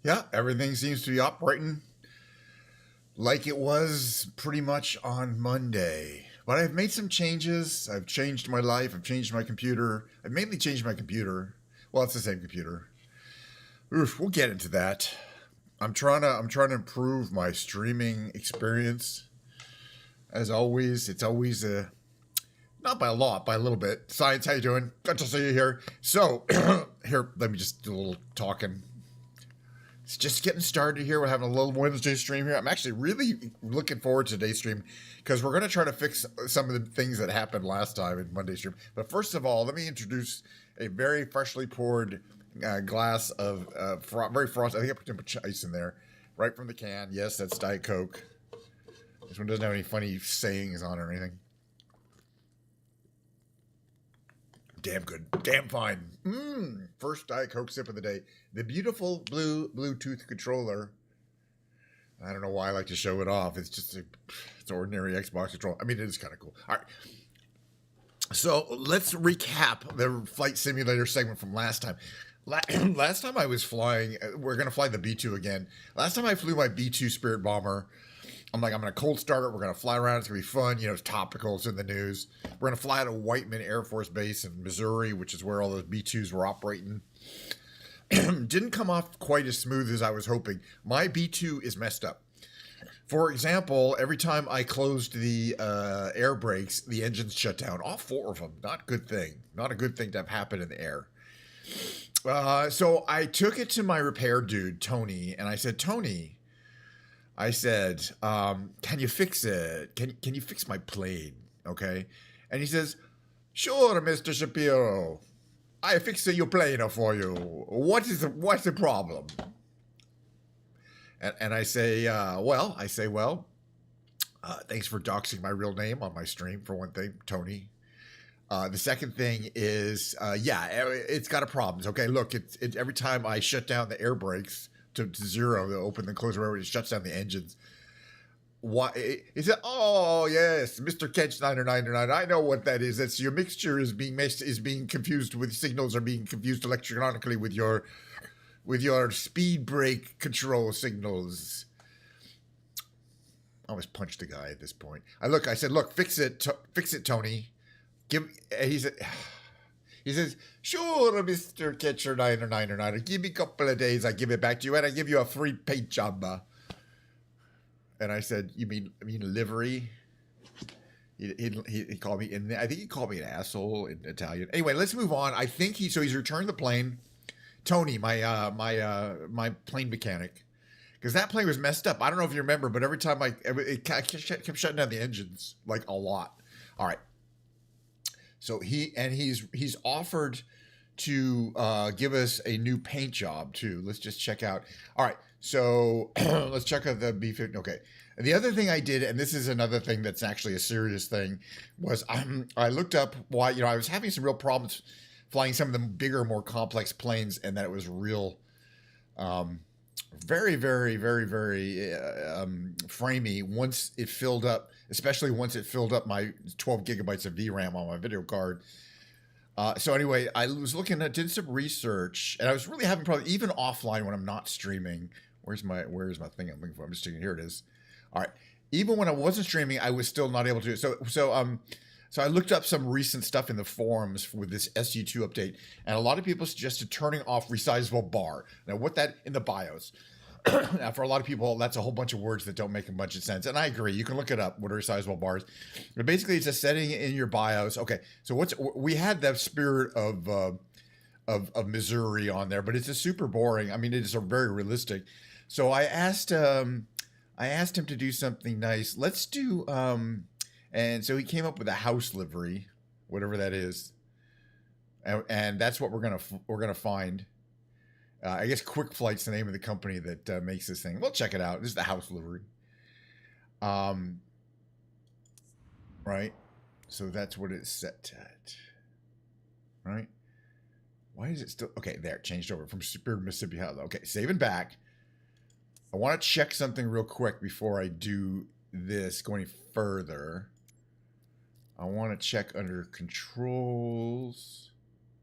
Yeah, everything seems to be operating like it was pretty much on Monday. But I've made some changes. I've changed my life. I've changed my computer. I've mainly changed my computer. Well, it's the same computer. Oof, we'll get into that. I'm trying to improve my streaming experience. As always, it's always not by a lot, by a little bit. Science, how you doing? Good to see you here. So, here, let me just do a little talking. It's just getting started here. We're having a little Wednesday stream here. I'm actually really looking forward to today's stream because we're going to try to fix some of the things that happened last time in Monday's stream. But first of all, let me introduce a very freshly poured glass of very frosty. I think I put too much ice in there, right from the can. Yes, that's Diet Coke. This one doesn't have any funny sayings on it or anything. Damn good. Damn fine. First Diet Coke sip of the day. The beautiful blue Bluetooth controller. I don't know why I like to show it off. It's just it's ordinary Xbox controller. I mean, it is kind of cool. All right. So let's recap the flight simulator segment from last time. Last time I was flying, we're going to fly the B-2 again. Last time I flew my B-2 Spirit Bomber. I'm going to cold start it. We're going to fly around. It's going to be fun. You know, it's topical. It's in the news. We're going to fly out of Whiteman Air Force Base in Missouri, which is where all those B-2s were operating. Didn't come off quite as smooth as I was hoping. My B-2 is messed up. For example, every time I closed the air brakes, the engines shut down. All four of them. Not a good thing. Not a good thing to have happen in the air. So I took it to my repair dude, Tony, and I said, Tony, can you fix it? Can you fix my plane? Okay. And he says, sure, Mr. Shapiro. I fix your plane for you. What's the problem? And I say, thanks for doxing my real name on my stream, for one thing, Tony. The second thing is, it's got a problem. Okay, look, it every time I shut down the air brakes to zero, to open and close wherever, it shuts down the engines. Why? He said, oh, yes, Mr. Catch 999. I know what that is. That's your mixture is being confused with signals, are being confused electronically with your speed brake control signals. I almost punched the guy at this point. I said, look, fix it, Tony. He says, sure, Mr. Catcher 999. Give me a couple of days. I give it back to you, and I give you a free paint job. And I said, you mean livery? He called me I think he called me an asshole in Italian. Anyway, let's move on. I think he's returned the plane. Tony, my plane mechanic, because that plane was messed up. I don't know if you remember, but every time it kept shutting down the engines like a lot. All right. So he's offered to give us a new paint job too. Let's just check out. All right. So let's check out the B-50. Okay. And the other thing I did, and this is another thing that's actually a serious thing, was I looked up why, I was having some real problems flying some of the bigger, more complex planes, and that it was real, very, very, very, very framey once it filled up, especially once it filled up my 12 gigabytes of VRAM on my video card. So anyway, I was did some research, and I was really having problems, even offline when I'm not streaming. Where's my thing I'm looking for? I'm just checking. Here it is. All right. Even when I wasn't streaming, I was still not able to. So I looked up some recent stuff in the forums with this SU2 update, and a lot of people suggested turning off resizable bar. Now, what that in the BIOS? Now, for a lot of people, that's a whole bunch of words that don't make a bunch of sense, and I agree. You can look it up. What are resizable bars? But basically, it's a setting in your BIOS. Okay, so we had that Spirit of Missouri on there, but it's a super boring. I mean, it is a very realistic. So I asked him to do something nice. Let's do and so he came up with a house livery, whatever that is, and that's what we're gonna find. I guess Quick Flight's the name of the company that makes this thing. We'll check it out. This is the house livery. Right. So that's what it's set at. Right. Why is it still okay? There, it changed over from Superior Mississippi. Okay, saving back. I want to check something real quick before I do this. Going further, I want to check under controls.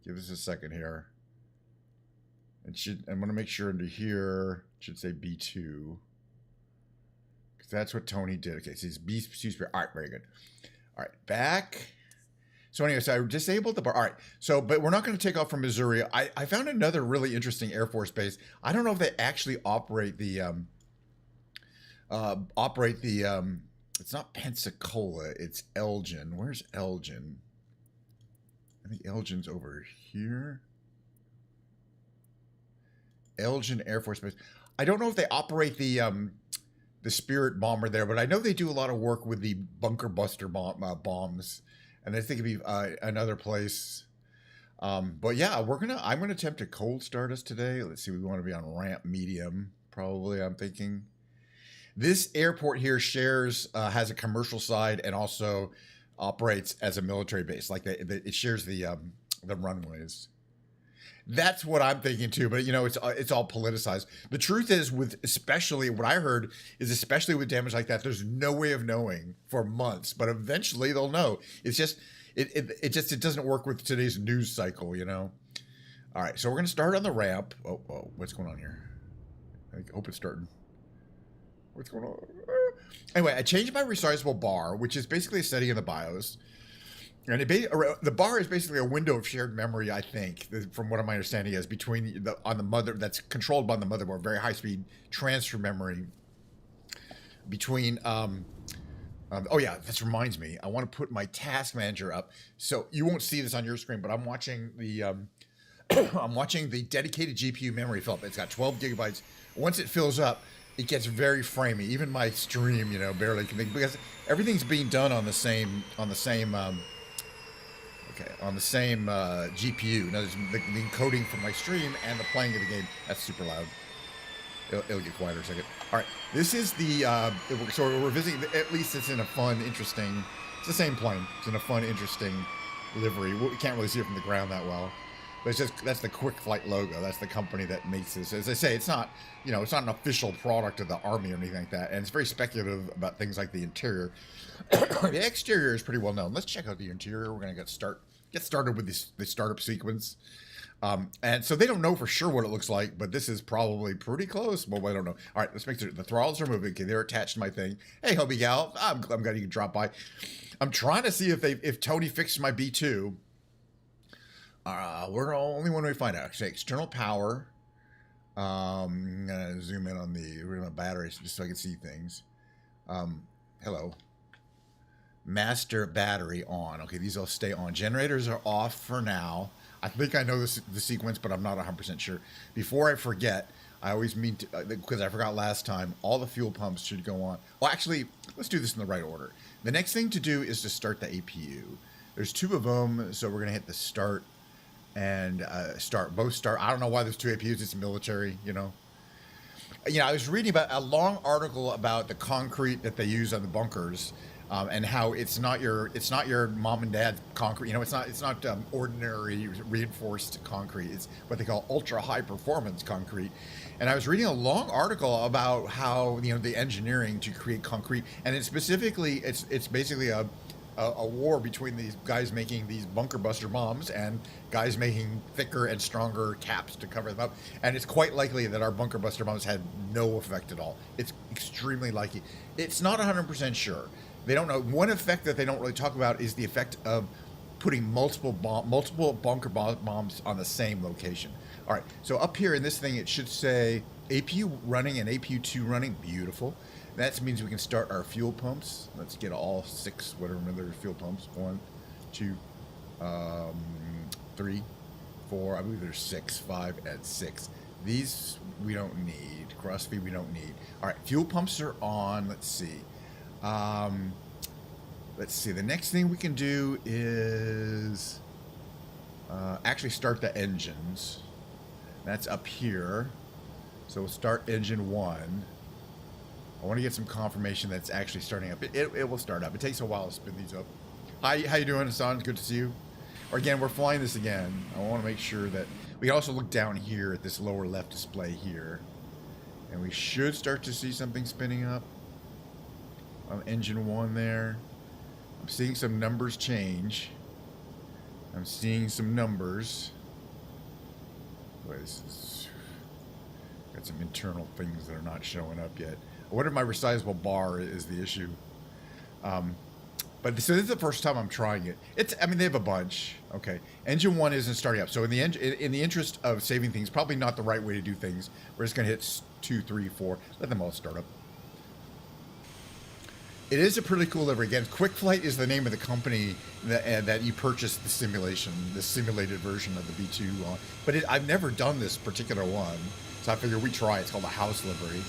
Give us a second here. I'm going to make sure under here, it should say B2. Because that's what Tony did. Okay, so it's B2. All right, very good. All right, back. So anyway, so I disabled the bar. All right, so, but we're not going to take off from Missouri. I found another really interesting Air Force base. I don't know if they actually operate the, it's not Pensacola, it's Elgin. Where's Elgin? I think Elgin's over here. Elgin Air Force Base. I don't know if they operate the Spirit bomber there, but I know they do a lot of work with the bunker buster bombs, and I think it'd be another place. But yeah, I'm gonna attempt to cold start us today. Let's see, we want to be on ramp medium, probably. I'm thinking this airport here has a commercial side and also operates as a military base. Like it shares the runways. That's what I'm thinking too, but it's all politicized. The truth is, especially what I heard is, especially with damage like that, there's no way of knowing for months, but eventually they'll know. It's just it doesn't work with today's news cycle, All right, so we're gonna start on the ramp. Oh, what's going on here? I hope it's starting. What's going on? Anyway, I changed my resizable bar, which is basically a setting in the BIOS. And the bar is basically a window of shared memory, I think, from what my understanding is, between that's controlled by the motherboard, very high speed transfer memory between. Oh yeah, this reminds me. I want to put my task manager up, so you won't see this on your screen, but I'm watching the I'm watching the dedicated GPU memory fill up. It's got 12 gigabytes. Once it fills up, it gets very framey. Even my stream, barely can think, because everything's being done on the same GPU. Now, the encoding for my stream and the playing of the game, that's super loud. It'll get quieter in a second. All right, this is so we're visiting, at least it's in a fun, interesting, it's the same plane. It's in a fun, interesting livery. We can't really see it from the ground that well. But that's the Quick Flight logo. That's the company that makes this. As I say, it's not an official product of the Army or anything like that. And it's very speculative about things like the interior. The exterior is pretty well known. Let's check out the interior. We're going to get started with the startup sequence. And so they don't know for sure what it looks like, but this is probably pretty close. Well, I don't know. All right, let's make sure the throttles are moving. Okay, they're attached to my thing. Hey, Hobie Gal, I'm glad you can drop by. I'm trying to see if Tony fixed my B2. We're only one way to find out. Actually, external power. I'm gonna zoom in on the batteries just so I can see things. Hello. Master battery on. Okay, these all stay on. Generators are off for now. I think I know the sequence, but I'm not 100% sure. Before I forget, I always mean to, because I forgot last time, all the fuel pumps should go on. Well, actually, let's do this in the right order. The next thing to do is to start the APU. There's two of them, so we're gonna hit the start and both start. I don't know why there's two APUs. It's military, I was reading about a long article about the concrete that they use on the bunkers, and how it's not your mom and dad's concrete. It's not ordinary reinforced concrete. It's what they call ultra high performance concrete. And I was reading a long article about how the engineering to create concrete, and it's basically a war between these guys making these bunker buster bombs and guys making thicker and stronger caps to cover them up. And it's quite likely that our bunker buster bombs had no effect at all. It's extremely likely. It's not 100% sure. They don't know. One effect that they don't really talk about is the effect of putting multiple bunker bombs on the same location. All right, so up here in this thing, it should say APU running and APU2 running. Beautiful. That means we can start our fuel pumps. Let's get all 6, whatever other fuel pumps. 1, 2, 3, 4. I believe there's 6, 5, and 6. These we don't need. Cross feed we don't need. All right, fuel pumps are on. Let's see. The next thing we can do is actually start the engines. That's up here. So we'll start engine 1. I want to get some confirmation that it's actually starting up. It will start up. It takes a while to spin these up. Hi, how you doing, Hassan? Good to see you. Or again, we're flying this again. I want to make sure that we can also look down here at this lower left display here, and we should start to see something spinning up. Engine 1 there. I'm seeing some numbers change. I'm seeing some numbers. Wait, this is Got some internal things that are not showing up yet. I wonder if my resizable bar is the issue. But so this is the first time I'm trying it. I mean, they have a bunch. Okay, engine 1 isn't starting up. So in the interest of saving things, probably not the right way to do things. We're just gonna hit 2, 3, 4. Let them all start up. It is a pretty cool livery. Again, Quick Flight is the name of the company that you purchased the simulated version of the B-2 on. But I've never done this particular one, so I figured we try. It's called a house livery.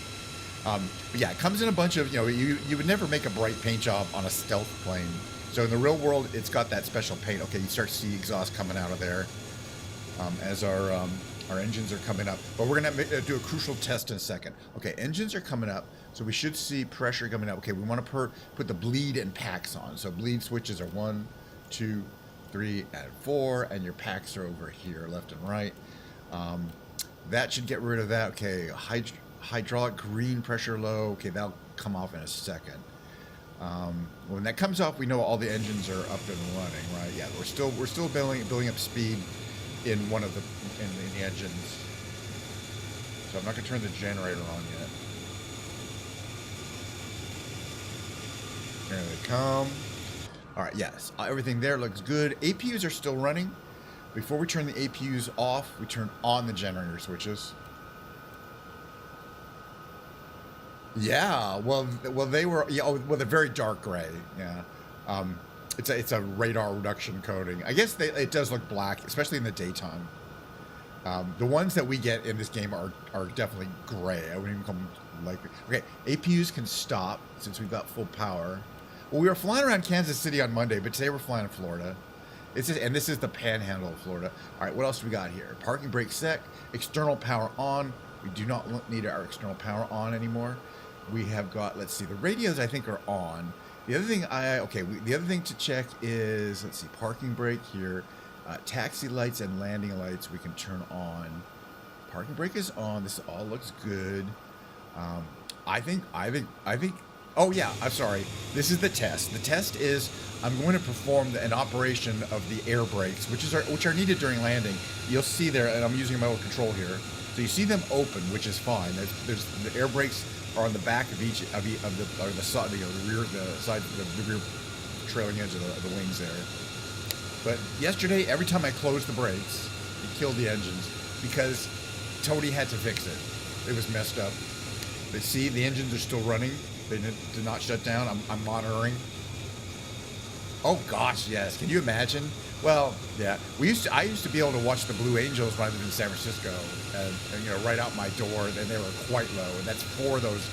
But yeah, it comes in a bunch of, you would never make a bright paint job on a stealth plane. So in the real world, it's got that special paint. Okay, you start to see exhaust coming out of there as our engines are coming up. But we're going to do a crucial test in a second. Okay, engines are coming up, so we should see pressure coming up. Okay, we want to put the bleed and packs on. So bleed switches are 1, 2, 3, and 4, and your packs are over here, left and right. That should get rid of that. Okay, hydraulic green pressure low. Okay, that'll come off in a second. When that comes off, we know all the engines are up and running, right? Yeah, we're still building up speed in one of the engines. So I'm not gonna turn the generator on yet. Here they come. All right, yes, everything there looks good. APUs are still running. Before we turn the APUs off, we turn on the generator switches. Yeah, well, they were. Yeah, well, they're very dark gray. Yeah, it's a radar reduction coating. I guess it does look black, especially in the daytime. The ones that we get in this game are definitely gray. I wouldn't even call them like. Okay, APUs can stop since we've got full power. Well, we were flying around Kansas City on Monday, but today we're flying in Florida. And this is the panhandle of Florida. All right, what else do we got here? Parking brake set, external power on. We do not need our external power on anymore. We have got, let's see, the radios I think are on. The other thing the other thing to check is, let's see, parking brake here. Taxi lights and landing lights we can turn on. Parking brake is on. This all looks good. I think, oh yeah, I'm sorry. This is the test. The test is I'm going to perform an operation of the air brakes, which are needed during landing. You'll see there, and I'm using my own control here. So you see them open, which is fine. There's the air brakes are on the back of each of the side, the rear trailing edge of the wings there. But yesterday, every time I closed the brakes, it killed the engines because Tony had to fix it. It was messed up. But see, the engines are still running. They did not shut down. I'm monitoring. Oh gosh, yes. Can you imagine? Well, yeah. I used to be able to watch the Blue Angels when I lived in San Francisco, and right out my door, and they were quite low. And that's 4 of those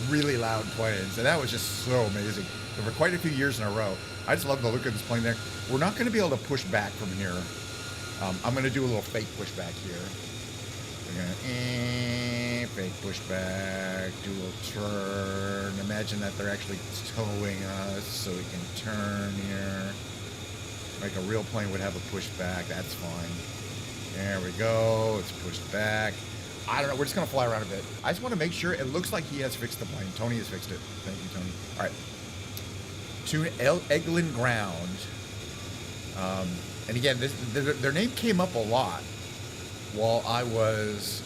really loud planes, and that was just so amazing. And for quite a few years in a row, I just love the look of this plane there. We're not going to be able to push back from here. I'm going to do a little fake pushback here. We're going to fake pushback, do a little turn. Imagine that they're actually towing us, so we can turn here. Like a real plane would have a pushback. That's fine. There we go. It's pushed back. I don't know. We're just going to fly around a bit. I just want to make sure. It looks like he has fixed the plane. Tony has fixed it. Thank you, Tony. All right. To Eglin Ground. And again, their name came up a lot while I was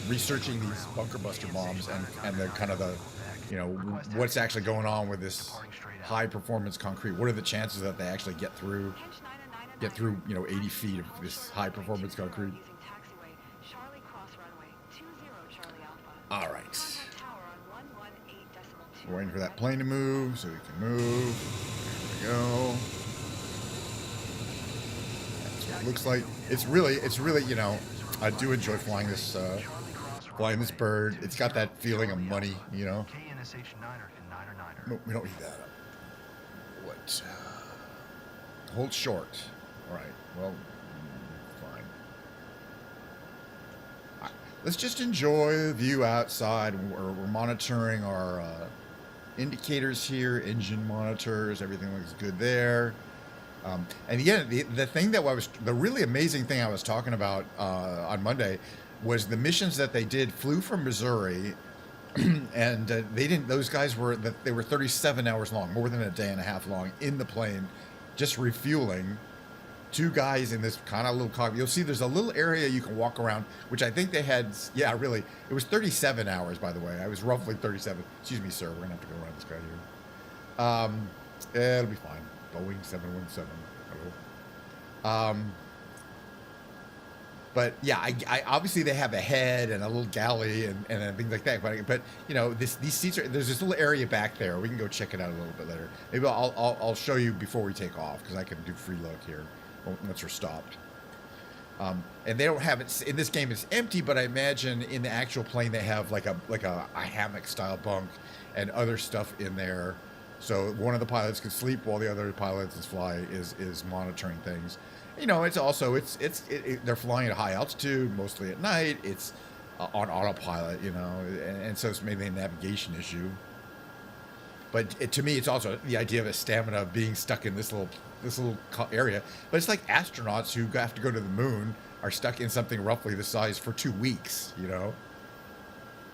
researching these bunker buster bombs and the kind of the, what's actually going on with this high performance concrete. What are the chances that they actually get through 80 feet of this high performance concrete? All right. We're waiting for that plane to move so we can move. There we go. That's what it looks like. It's really, I do enjoy flying this bird. It's got that feeling of money, No, we don't need that. What? Hold short. All right. Well, fine. All right. Let's just enjoy the view outside. We're monitoring our indicators here, engine monitors. Everything looks good there. And again, the thing that the really amazing thing I was talking about on Monday was the missions that they flew from Missouri, and those guys were 37 hours long, more than a day and a half long in the plane, just refueling. two guys in this kind of little cockpit. You'll see there's a little area you can walk around, which I think they had. Yeah, really, it was 37 hours, by the way. I was roughly 37. Excuse me, sir. We're gonna have to go around this guy here. It'll be fine. Boeing 717. Hello. But yeah, I obviously they have a head and a little galley and things like that. But you know, these seats are, there's this little area back there. We can go check it out a little bit later. Maybe I'll show you before we take off, because I can do free look here once we're stopped. And they don't have it in this game. It's empty, but I imagine in the actual plane they have like a hammock style bunk and other stuff in there. So one of the pilots can sleep while the other pilot is monitoring things. You know, it's also they're flying at high altitude, mostly at night. It's on autopilot, you know, and so it's maybe a navigation issue. But to me, it's also the idea of a stamina of being stuck in this little area. But it's like astronauts who have to go to the moon are stuck in something roughly the size for 2 weeks, you know,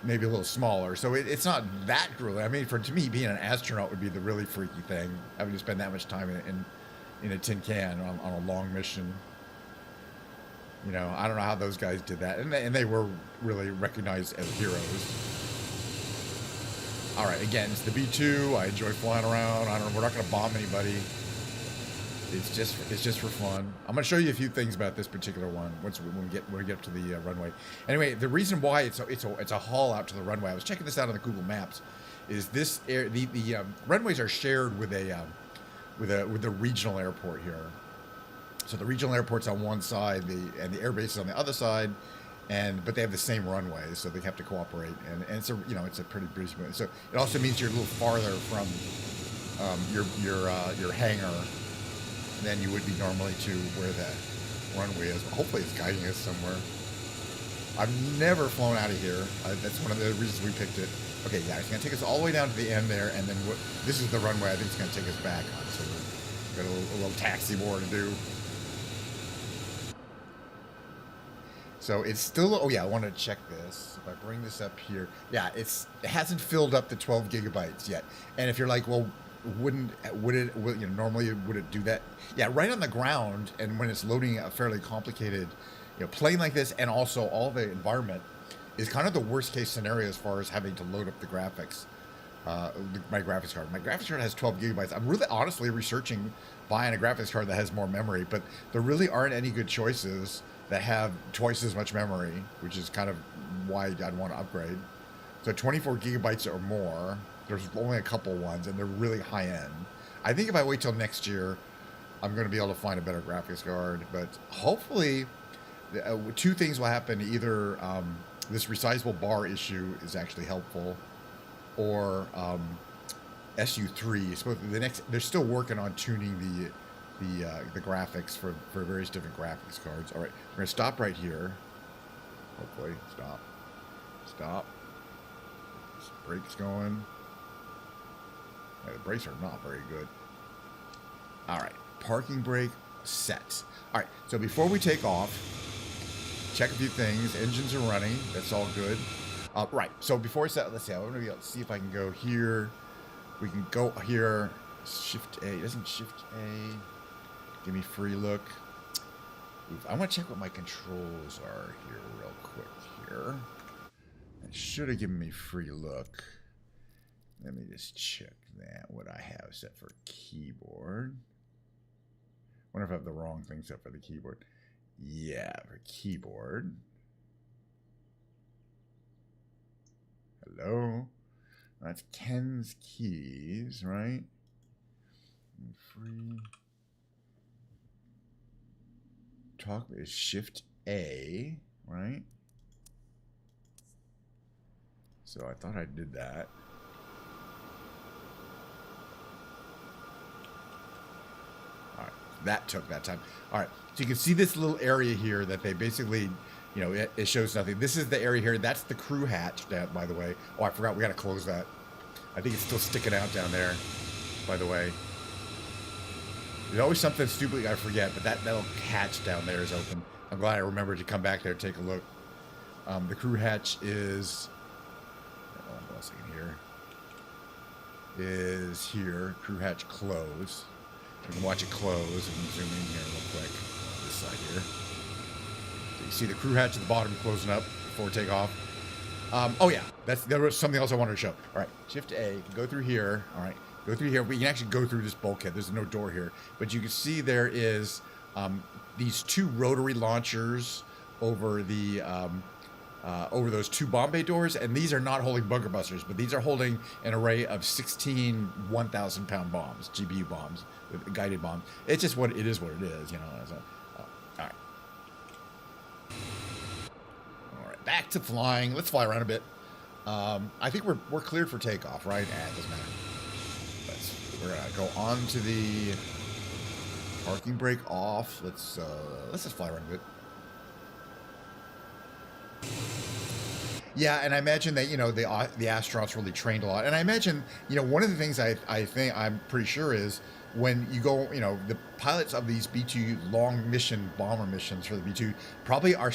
maybe a little smaller. So it's not that grueling. I mean, to me, being an astronaut would be the really freaky thing, having to spend that much time in a tin can on a long mission. You know, I don't know how those guys did that, and they were really recognized as heroes. All right, again, it's the B-2. I enjoy flying around. We're not going to bomb anybody. It's just for fun. I'm going to show you a few things about this particular one when we get up to the runway. Anyway, the reason why it's a haul out to the runway. I was checking this out on the Google Maps. Is this the runways are shared with a regional airport here. So the regional airport's on one side, and the airbase is on the other side, but they have the same runway, so they have to cooperate. And it's a pretty breezy. So it also means you're a little farther from your hangar than you would be normally to where the runway is. Hopefully it's guiding us somewhere. I've never flown out of here. That's one of the reasons we picked it. Okay, yeah, it's going to take us all the way down to the end there, and then this is the runway I think it's going to take us back on. So we've got a little taxi more to do. So it's still, oh yeah, I want to check this. If I bring this up here, yeah, it hasn't filled up the 12 gigabytes yet. And if you're like, well, normally would it do that? Yeah, right on the ground, and when it's loading a fairly complicated, plane like this, and also all the environment is kind of the worst case scenario as far as having to load up the graphics. My graphics card. My graphics card has 12 gigabytes. I'm really honestly researching buying a graphics card that has more memory, but there really aren't any good choices that have twice as much memory, which is kind of why I'd want to upgrade. So 24 gigabytes or more. There's only a couple ones, and they're really high end. I think if I wait till next year, I'm going to be able to find a better graphics card. But hopefully, two things will happen. Either this resizable bar issue is actually helpful, or SU2. They're still working on tuning the graphics for various different graphics cards. All right, we're gonna stop right here. Hopefully, stop. This brake's going. Yeah, the brakes are not very good. All right, parking brake set. All right, so before we take off, check a few things. Engines are running. That's all good. Right. So before I set, let's see. I want to be able to see if I can go here. We can go here. Shift A. It doesn't shift A. Give me free look. I want to check what my controls are here real quick here. It should have given me free look. Let me just check that. What I have set for keyboard. Wonder if I have the wrong thing set for the keyboard. Yeah, for keyboard. Hello. That's Ken's keys, right? Free. Talk is Shift A, right? So I thought I did that. All right, that took that time. All right, so you can see this little area here that they basically, it shows nothing. This is the area here. That's the crew hatch, by the way. Oh, I forgot. We got to close that. I think it's still sticking out down there, by the way. There's always something stupid I forget, but that little hatch down there is open. I'm glad I remembered to come back there and take a look. The crew hatch is... Hold on a second here. Is here. Crew hatch closed. You can watch it close and zoom in here real quick. This side here. So you see the crew hatch at the bottom closing up before takeoff. Oh yeah, there was something else I wanted to show. All right, Shift A, go through here. All right, go through here. We can actually go through this bulkhead. There's no door here, but you can see there is these two rotary launchers over the over those two bomb bay doors, and these are not holding bunker busters, but these are holding an array of 16 1,000-pound bombs, GBU bombs, guided bombs. It's just what it is, you know. So, all right. All right, back to flying. Let's fly around a bit. I think we're cleared for takeoff, right? It doesn't matter. We're gonna go on to the parking brake off. Let's just fly around a bit. Yeah, and I imagine that, you know, the astronauts really trained a lot. And I imagine, you know, one of the things I'm pretty sure is when you go, you know, the pilots of these B-2 long mission bomber missions for the B-2 probably are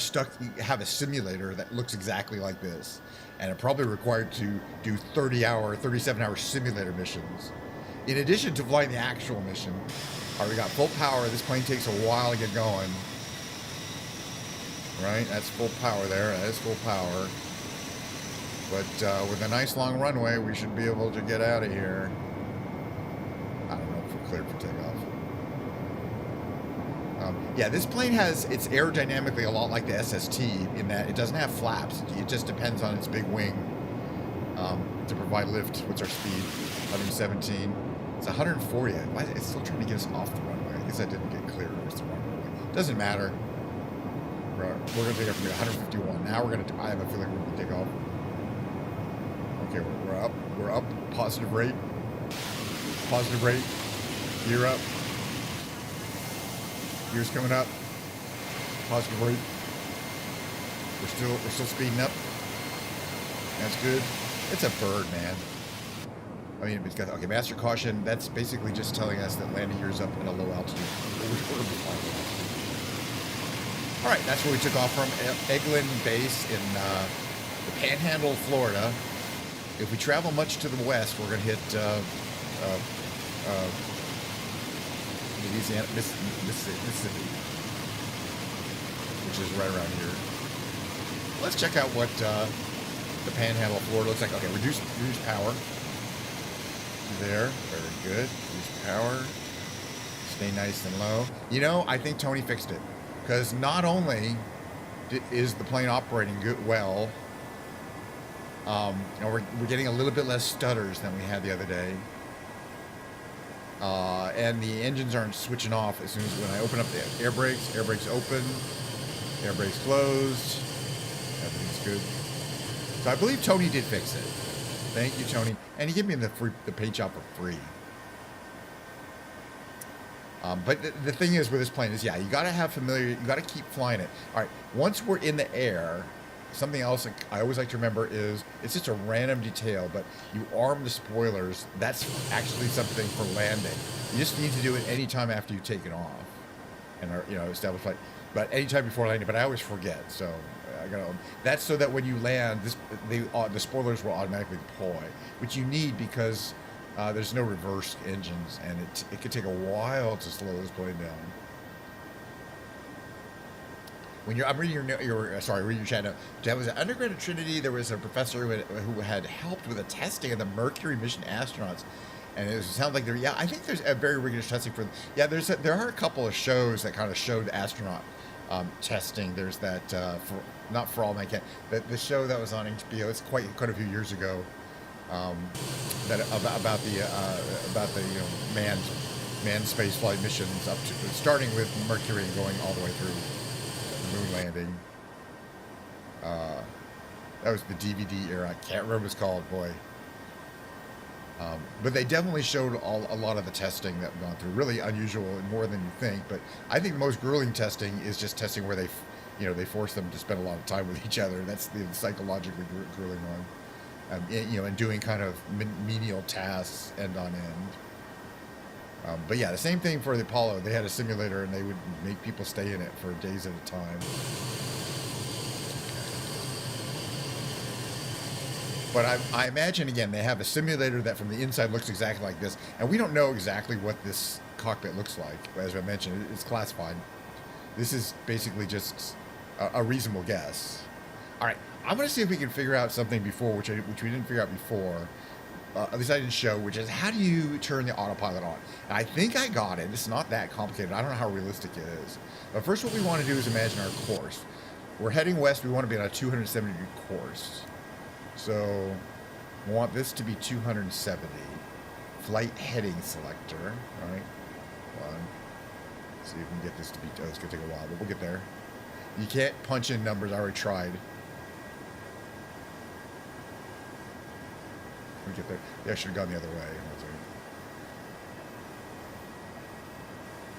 have a simulator that looks exactly like this. And are probably required to do 37-hour simulator missions. In addition to flying the actual mission. All right, we got full power. This plane takes a while to get going. Right, that's full power there. That is full power. But with a nice long runway, we should be able to get out of here. I don't know if we're cleared for takeoff. Yeah, this plane it's aerodynamically a lot like the SST in that it doesn't have flaps. It just depends on its big wing to provide lift. What's our speed? 117. It's 140. It's still trying to get us off the runway. I guess I didn't get clear towards the runway. Doesn't matter. We're going to take off from 151. Now I have a feeling we're going to take off. Okay, we're up. Positive rate. Gear up. Gear's coming up. Positive rate. We're still speeding up. That's good. It's a bird, man. I mean, it's got, okay, master caution. That's basically just telling us that landing gear's up at a low altitude. We're going to be flying. All right, that's where we took off from, Eglin Base in the Panhandle, Florida. If we travel much to the west, we're going to hit Louisiana, Mississippi, which is right around here. Let's check out what the Panhandle of Florida looks like. Okay, reduce power. There, very good. Reduce power. Stay nice and low. You know, I think Tony fixed it. Because not only is the plane operating well, and we're getting a little bit less stutters than we had the other day, and the engines aren't switching off as soon as when I open up the air brakes open, air brakes closed, everything's good. So I believe Tony did fix it. Thank you, Tony, and he gave me the paint job for free. But the thing is with this plane is, yeah, you got to have you got to keep flying it. All right, once we're in the air, something else I always like to remember is, it's just a random detail, but you arm the spoilers. That's actually something for landing. You just need to do it anytime after you take it off and establish flight. But anytime before landing, but I always forget. So that's so that when you land, the spoilers will automatically deploy, which you need because there's no reverse engines, and it could take a while to slow this plane down. I'm reading reading your chat now. That was an undergrad at Trinity. There was a professor who had helped with the testing of the Mercury mission astronauts, and it sounds like I think there's a very rigorous testing for. Yeah, there are a couple of shows that kind of showed astronaut testing. There's that not for all mankind. The show that was on HBO. It's quite a few years ago. That about the manned space flight missions up to starting with Mercury and going all the way through the moon landing. That was the DVD era. I can't remember what it's called, boy. But they definitely showed a lot of the testing that we've gone through. Really unusual and more than you think. But I think the most grueling testing is just testing where they force them to spend a lot of time with each other. That's the psychologically grueling one. And doing kind of menial tasks end on end. But yeah, the same thing for the Apollo. They had a simulator, and they would make people stay in it for days at a time. But I imagine, again, they have a simulator that from the inside looks exactly like this, and we don't know exactly what this cockpit looks like. As I mentioned, it's classified. This is basically just a reasonable guess. All right, I'm going to see if we can figure out something before, which we didn't figure out before. At least I didn't show, which is how do you turn the autopilot on? And I think I got it. It's not that complicated. I don't know how realistic it is. But first, what we want to do is imagine our course. We're heading west. We want to be on a 270-degree course. So we want this to be 270. Flight heading selector. All right. Let's see if we can get this to be. Oh, it's going to take a while, but we'll get there. You can't punch in numbers. I already tried. We get there. Yeah, I should have gone the other way.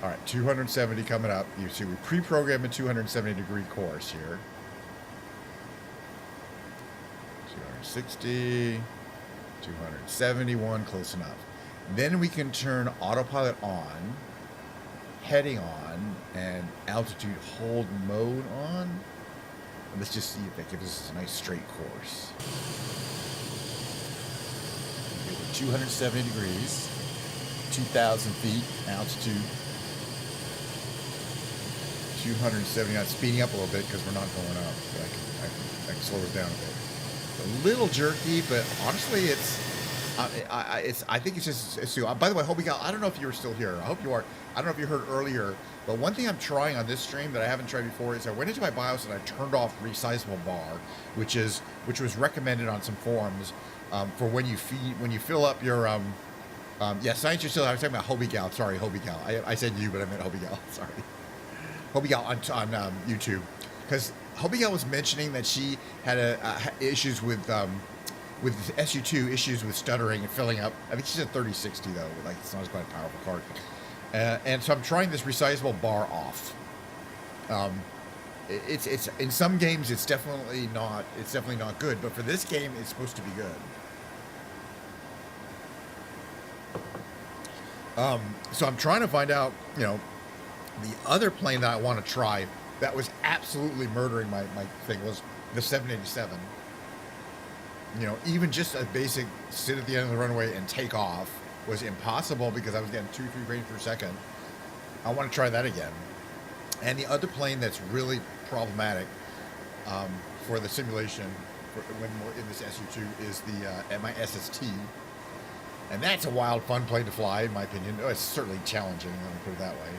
All right, 270 coming up. You see, we pre-programmed a 270-degree course here. 260, 271, close enough. Then we can turn autopilot on, heading on, and altitude hold mode on. And let's just see if that gives us a nice straight course. 270 degrees, 2,000 feet altitude, 270 knots, speeding up a little bit because we're not going up. But I can slow it down a bit. It's a little jerky, but honestly, I think it's just SU2. By the way, Hobie Gal, I don't know if you were still here. I hope you are. I don't know if you heard earlier, but one thing I'm trying on this stream that I haven't tried before is I went into my BIOS and I turned off resizable bar, which was recommended on some forums. For when you fill up your yeah, Science You're Still. I was talking about Hobie Gal. Sorry, Hobie Gal. I said you, but I meant Hobie Gal. Sorry, Hobie Gal on YouTube, because Hobie Gal was mentioning that she had issues with SU2, issues with stuttering and filling up. I think she said 3060 though. Like it's not as quite a powerful card. And so I'm trying this resizable bar off. It's in some games it's definitely not good, but for this game it's supposed to be good. So I'm trying to find out, the other plane that I want to try that was absolutely murdering my thing was the 787. Even just a basic sit at the end of the runway and take off was impossible because I was getting 2-3 frames per second. I want to try that again. And the other plane that's really problematic for the simulation when we're in this SU2 is the my SST. And that's a wild, fun plane to fly, in my opinion. Oh, it's certainly challenging, let me put it that way.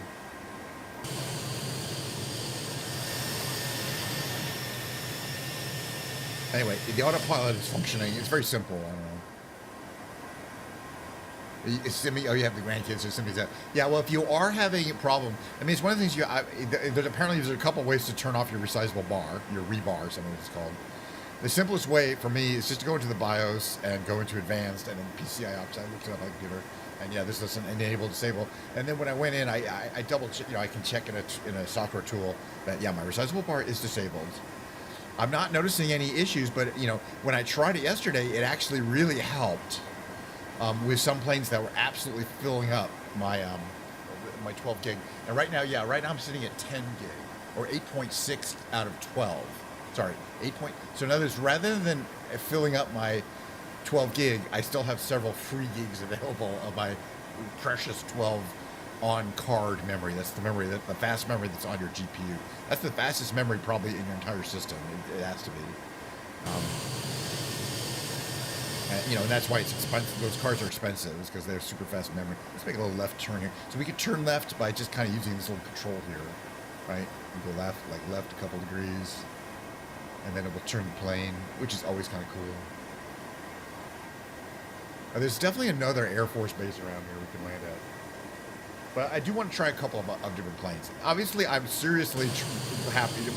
Anyway, the autopilot is functioning. It's very simple. I don't know. Simi, oh, you have the grandkids, so Simi's that. Yeah, well, if you are having a problem, I mean, it's one of the things there's a couple ways to turn off your resizable bar, your rebar, something it's called. The simplest way for me is just to go into the BIOS and go into advanced and then PCI ops. I looked it up on the computer, and yeah, this doesn't enable, disable. And then when I went in, I double check. I can check in a software tool that yeah, my resizable bar is disabled. I'm not noticing any issues, but when I tried it yesterday, it actually really helped with some planes that were absolutely filling up my my 12 gig. And right now I'm sitting at 10 gig or 8.6 out of 12. Sorry, 8. So in other words, rather than filling up my 12 gig, I still have several free gigs available of my precious 12 on-card memory. That's the memory, the fast memory that's on your GPU. That's the fastest memory probably in your entire system. It has to be. And that's why it's expensive. Those cards are expensive, is because they're super fast memory. Let's make a little left turn here. So we can turn left by just kind of using this little control here, right? We go left, like left a couple degrees, and then it will turn the plane, which is always kind of cool. There's definitely another Air Force base around here we can land at. But I do want to try a couple of different planes. Obviously, I'm seriously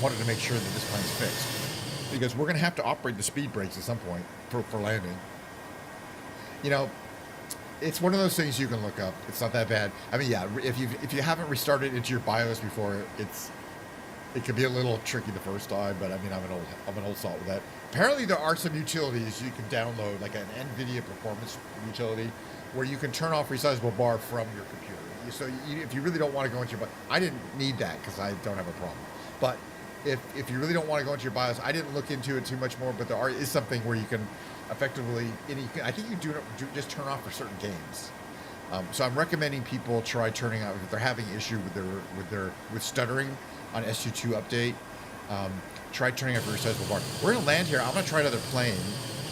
wanted to make sure that this plane's fixed, because we're going to have to operate the speed brakes at some point for landing. It's one of those things you can look up. It's not that bad. I mean, yeah, if you haven't restarted into your BIOS before, it can be a little tricky the first time. But I mean, I'm an old salt with that. Apparently, there are some utilities you can download, like an NVIDIA performance utility, where you can turn off resizable bar from your computer. So if you really don't want to go into your BIOS, I didn't need that because I don't have a problem. But if you really don't want to go into your BIOS, I didn't look into it too much more, but there is something where you can effectively, I think you do just turn off for certain games. So I'm recommending people try turning out if they're having issue with stuttering on SU2 update. Try turning off your resizable bar. We're gonna land here. I'm gonna try another plane,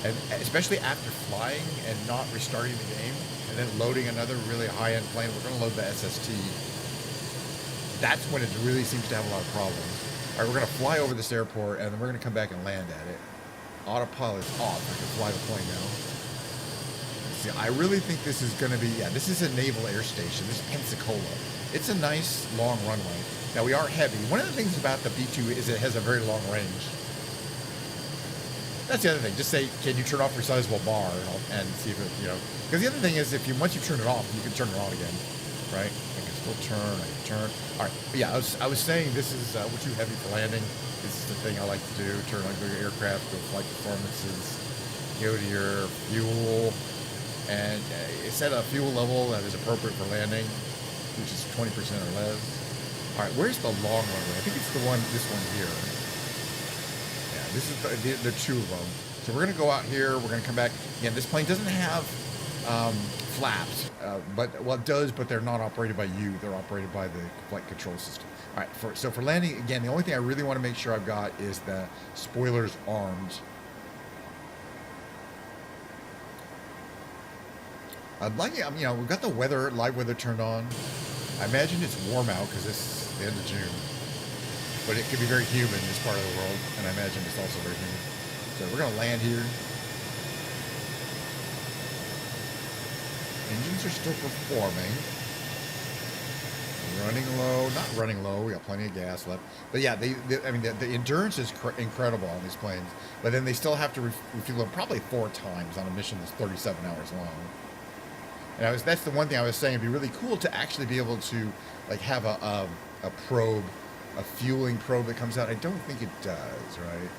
and especially after flying and not restarting the game, and then loading another really high-end plane. We're gonna load the SST. That's when it really seems to have a lot of problems. All right, we're gonna fly over this airport, and then we're gonna come back and land at it. Autopilot's off. I can fly the plane now. See, I really think this is going to be, yeah, this is a naval air station. This is Pensacola. It's a nice long runway. Now, we are heavy. One of the things about the B-2 is it has a very long range. That's the other thing. Just say, can you turn off resizable bar and see if it, you know, because the other thing is once you turn it off, you can turn it on again, right? I can still turn, I can turn. All right, but yeah, I was saying this is, we're too heavy for landing. This is the thing I like to do. Turn on your aircraft, go flight performances, go to your fuel, and set a fuel level that is appropriate for landing, which is 20% or less. All right, where's the long runway? I think it's this one here. Yeah, this is the two of them. So we're gonna go out here. We're gonna come back. Again, this plane doesn't have flaps, well, it does, but they're not operated by you. They're operated by the flight control system. All right, so for landing, again, the only thing I really want to make sure I've got is the spoilers armed. I'd like, you know, we've got the live weather turned on. I imagine it's warm out because it's the end of June, but it can be very humid in this part of the world, and I imagine it's also very humid. So we're gonna land here. Engines are still performing. Running low, not running low. We got plenty of gas left, but yeah, I mean, the endurance is incredible on these planes. But then they still have to refuel them probably 4 times on a mission that's 37 hours long. And that's the one thing I was saying. It'd be really cool to actually be able to like have a probe, a fueling probe that comes out. I don't think it does, right?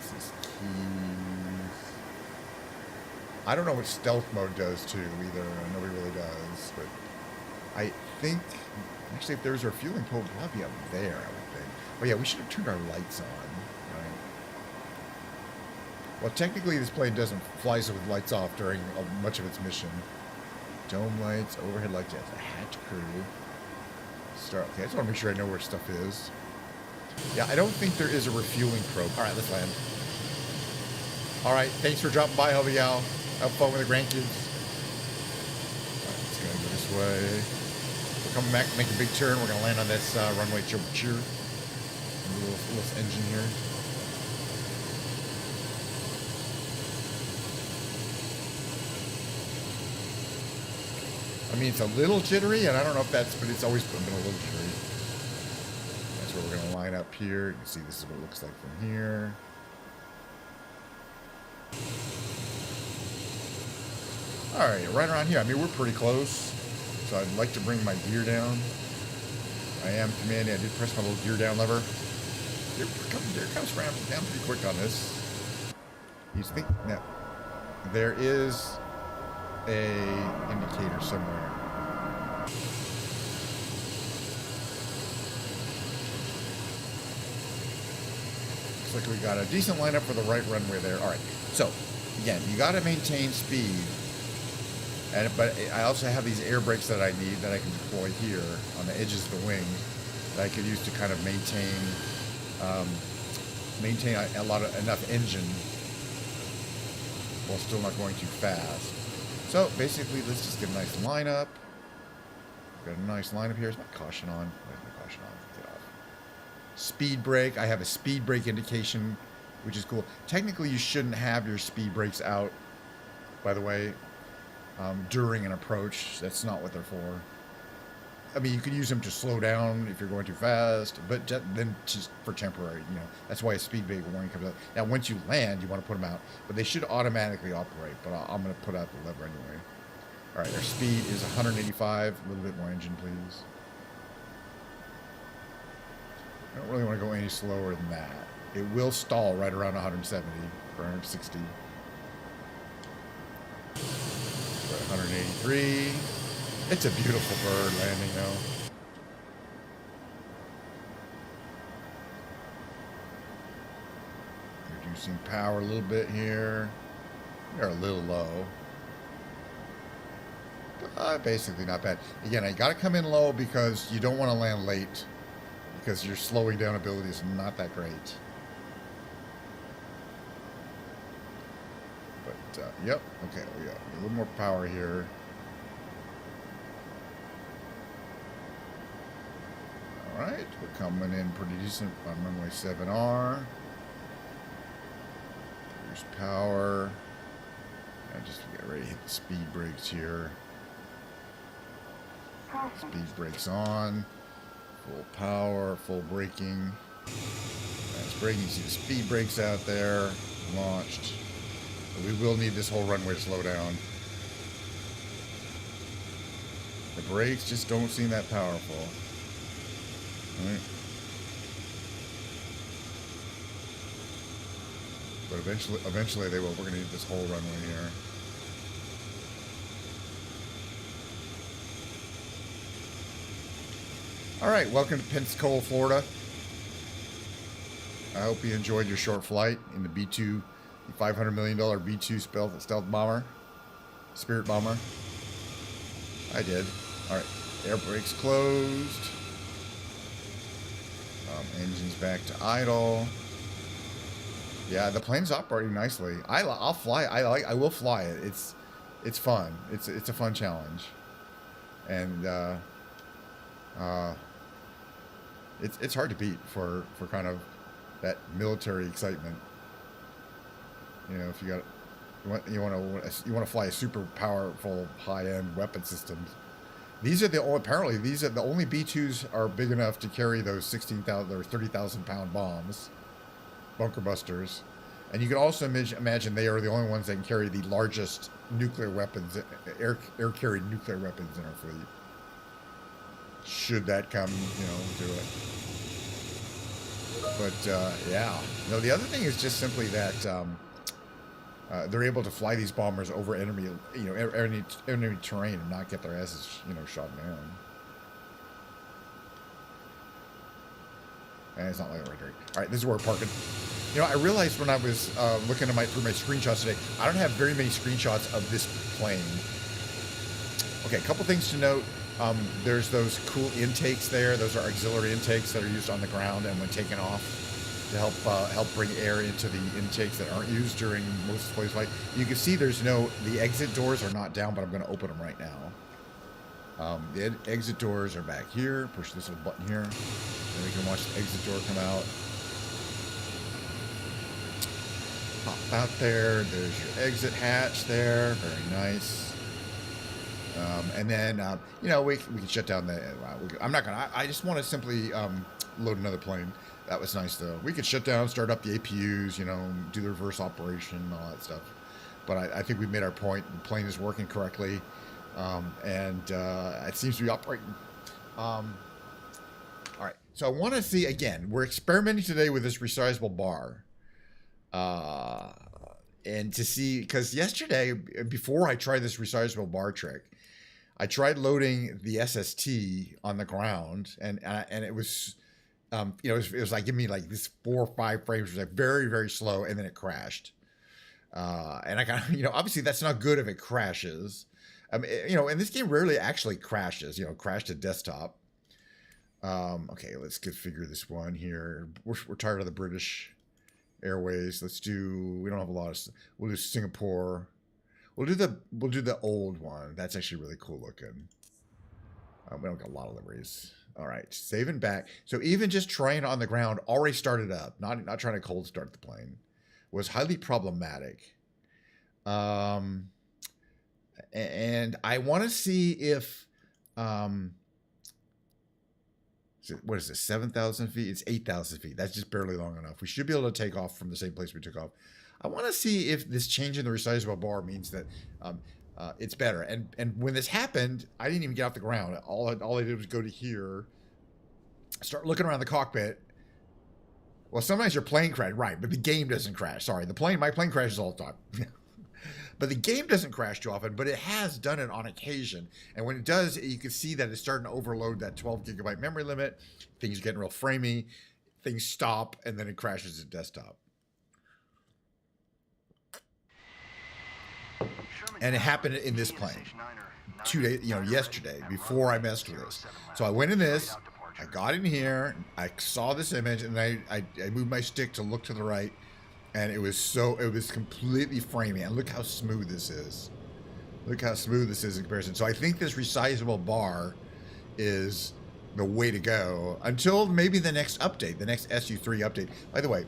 This is keys. I don't know what stealth mode does too either. Nobody really does, but I think actually if there's our fueling probe, it'll probably be up there, I would think. Oh yeah, we should have turned our lights on, right? Well, technically this plane doesn't fly with lights off during much of its mission. Dome lights, overhead lights, yes, a hatch crew. Start, okay, I just want to make sure I know where stuff is. Yeah, I don't think there is a refueling probe. All right, let's land. All right, thanks for dropping by, Hubby Al. Have fun with the grandkids. All right, it's going to go this way. We're coming back, make a big turn. We're going to land on this runway cheer. A little engine here. I mean, it's a little jittery, and I don't know if but it's always been a little jittery. That's where we're going to line up here. You can see this is what it looks like from here. All right, right around here. I mean, we're pretty close, so I'd like to bring my gear down. I am commanding. I did press my little gear down lever. They're kind of scrambling down pretty quick on this. You think now there is a indicator somewhere. Looks like we got a decent lineup for the right runway there. All right, so again, you got to maintain speed, but I also have these air brakes that I need that I can deploy here on the edges of the wing that I could use to kind of maintain enough engine while still not going too fast. So basically, let's just get a nice lineup. Got a nice lineup here. Is my caution on? Where's my caution on? Get off. Speed brake. I have a speed brake indication, which is cool. Technically, you shouldn't have your speed brakes out, by the way, during an approach. That's not what they're for. I mean, you could use them to slow down if you're going too fast, but then just for temporary, you know. That's why a speed brake warning comes out. Now, once you land, you want to put them out, but they should automatically operate, but I'm going to put out the lever anyway. All right, our speed is 185. A little bit more engine, please. I don't really want to go any slower than that. It will stall right around 170 or 160. 183. It's a beautiful bird landing, though. Reducing power a little bit here. We are a little low. Basically not bad. Again, I got to come in low because you don't want to land late, because your slowing down ability is not that great. But, yep. Okay, we got a little more power here. All right, we're coming in pretty decent on runway 7R. There's power. I just get ready to hit the speed brakes here. Speed brakes on. Full power, full braking. That's braking. You see the speed brakes out there. Launched. But we will need this whole runway to slow down. The brakes just don't seem that powerful. All right. But eventually they will. We're going to need this whole runway here. All right, welcome to Pensacola, Florida. I hope you enjoyed your short flight in the B-2, the $500 million B-2 stealth bomber, Spirit bomber. I did. All right, air brakes closed. Engines back to idle. Yeah, the plane's operating nicely. I'll fly. I will fly it. It's fun. It's a fun challenge, and it's hard to beat for kind of that military excitement. You know, if you want to fly a super powerful high-end weapon systems. These are the only B-2s are big enough to carry those 16,000 or 30,000 pound bombs, bunker busters, and you can also imagine they are the only ones that can carry the largest nuclear weapons, air carried nuclear weapons in our fleet. Should that come, to it. But yeah, no. The other thing is just simply that they're able to fly these bombers over enemy terrain and not get their asses, shot down. And it's not like right there. All right, this is where we're parking. I realized when I was looking at through my screenshots today, I don't have very many screenshots of this plane. Okay, a couple things to note. There's those cool intakes there. Those are auxiliary intakes that are used on the ground and when taken off to help bring air into the intakes that aren't used during most of the flight. You can see the exit doors are not down, but I'm going to open them right now. The exit doors are back here. Push this little button here, and we can watch the exit door come out. Pop out there. There's your exit hatch there. Very nice. And then, we can shut down the... I'm not going to... I just want to simply load another plane. That was nice, though. We could shut down, start up the APUs, do the reverse operation and all that stuff. But I think we made our point. The plane is working correctly. And it seems to be operating. All right. So I want to see, again, we're experimenting today with this resizable bar. And to see... Because yesterday, before I tried this resizable bar trick, I tried loading the SST on the ground, and it was, it was like, give me like this 4 or 5 frames, it was like very, very slow, and then it crashed. And I kind of, obviously that's not good if it crashes. And this game rarely actually crashes, crash to desktop. Okay, let's configure this one here. We're tired of the British Airways. We don't have a lot of, we'll do Singapore. We'll do the old one. That's actually really cool looking. We don't got a lot of liveries. All right, saving back. So even just trying on the ground already started up. Not trying to cold start the plane was highly problematic. And I want to see if what is this? 7,000 feet? It's 8,000 feet. That's just barely long enough. We should be able to take off from the same place we took off. I want to see if this change in the resizable bar means that it's better. And when this happened, I didn't even get off the ground. All I did was go to here, start looking around the cockpit. Well, sometimes your plane crashes, right? But the game doesn't crash. Sorry, my plane crashes all the time. But the game doesn't crash too often, but it has done it on occasion. And when it does, you can see that it's starting to overload that 12 gigabyte memory limit. Things are getting real framey. Things stop, and then it crashes at desktop. And it happened in this plane. 2 days, yesterday, before I messed with this. So I went in this, I got in here, I saw this image, and I moved my stick to look to the right, and it was completely framing. And look how smooth this is. Look how smooth this is in comparison. So I think this resizable bar is the way to go until maybe the next update, the next SU3 update. By the way,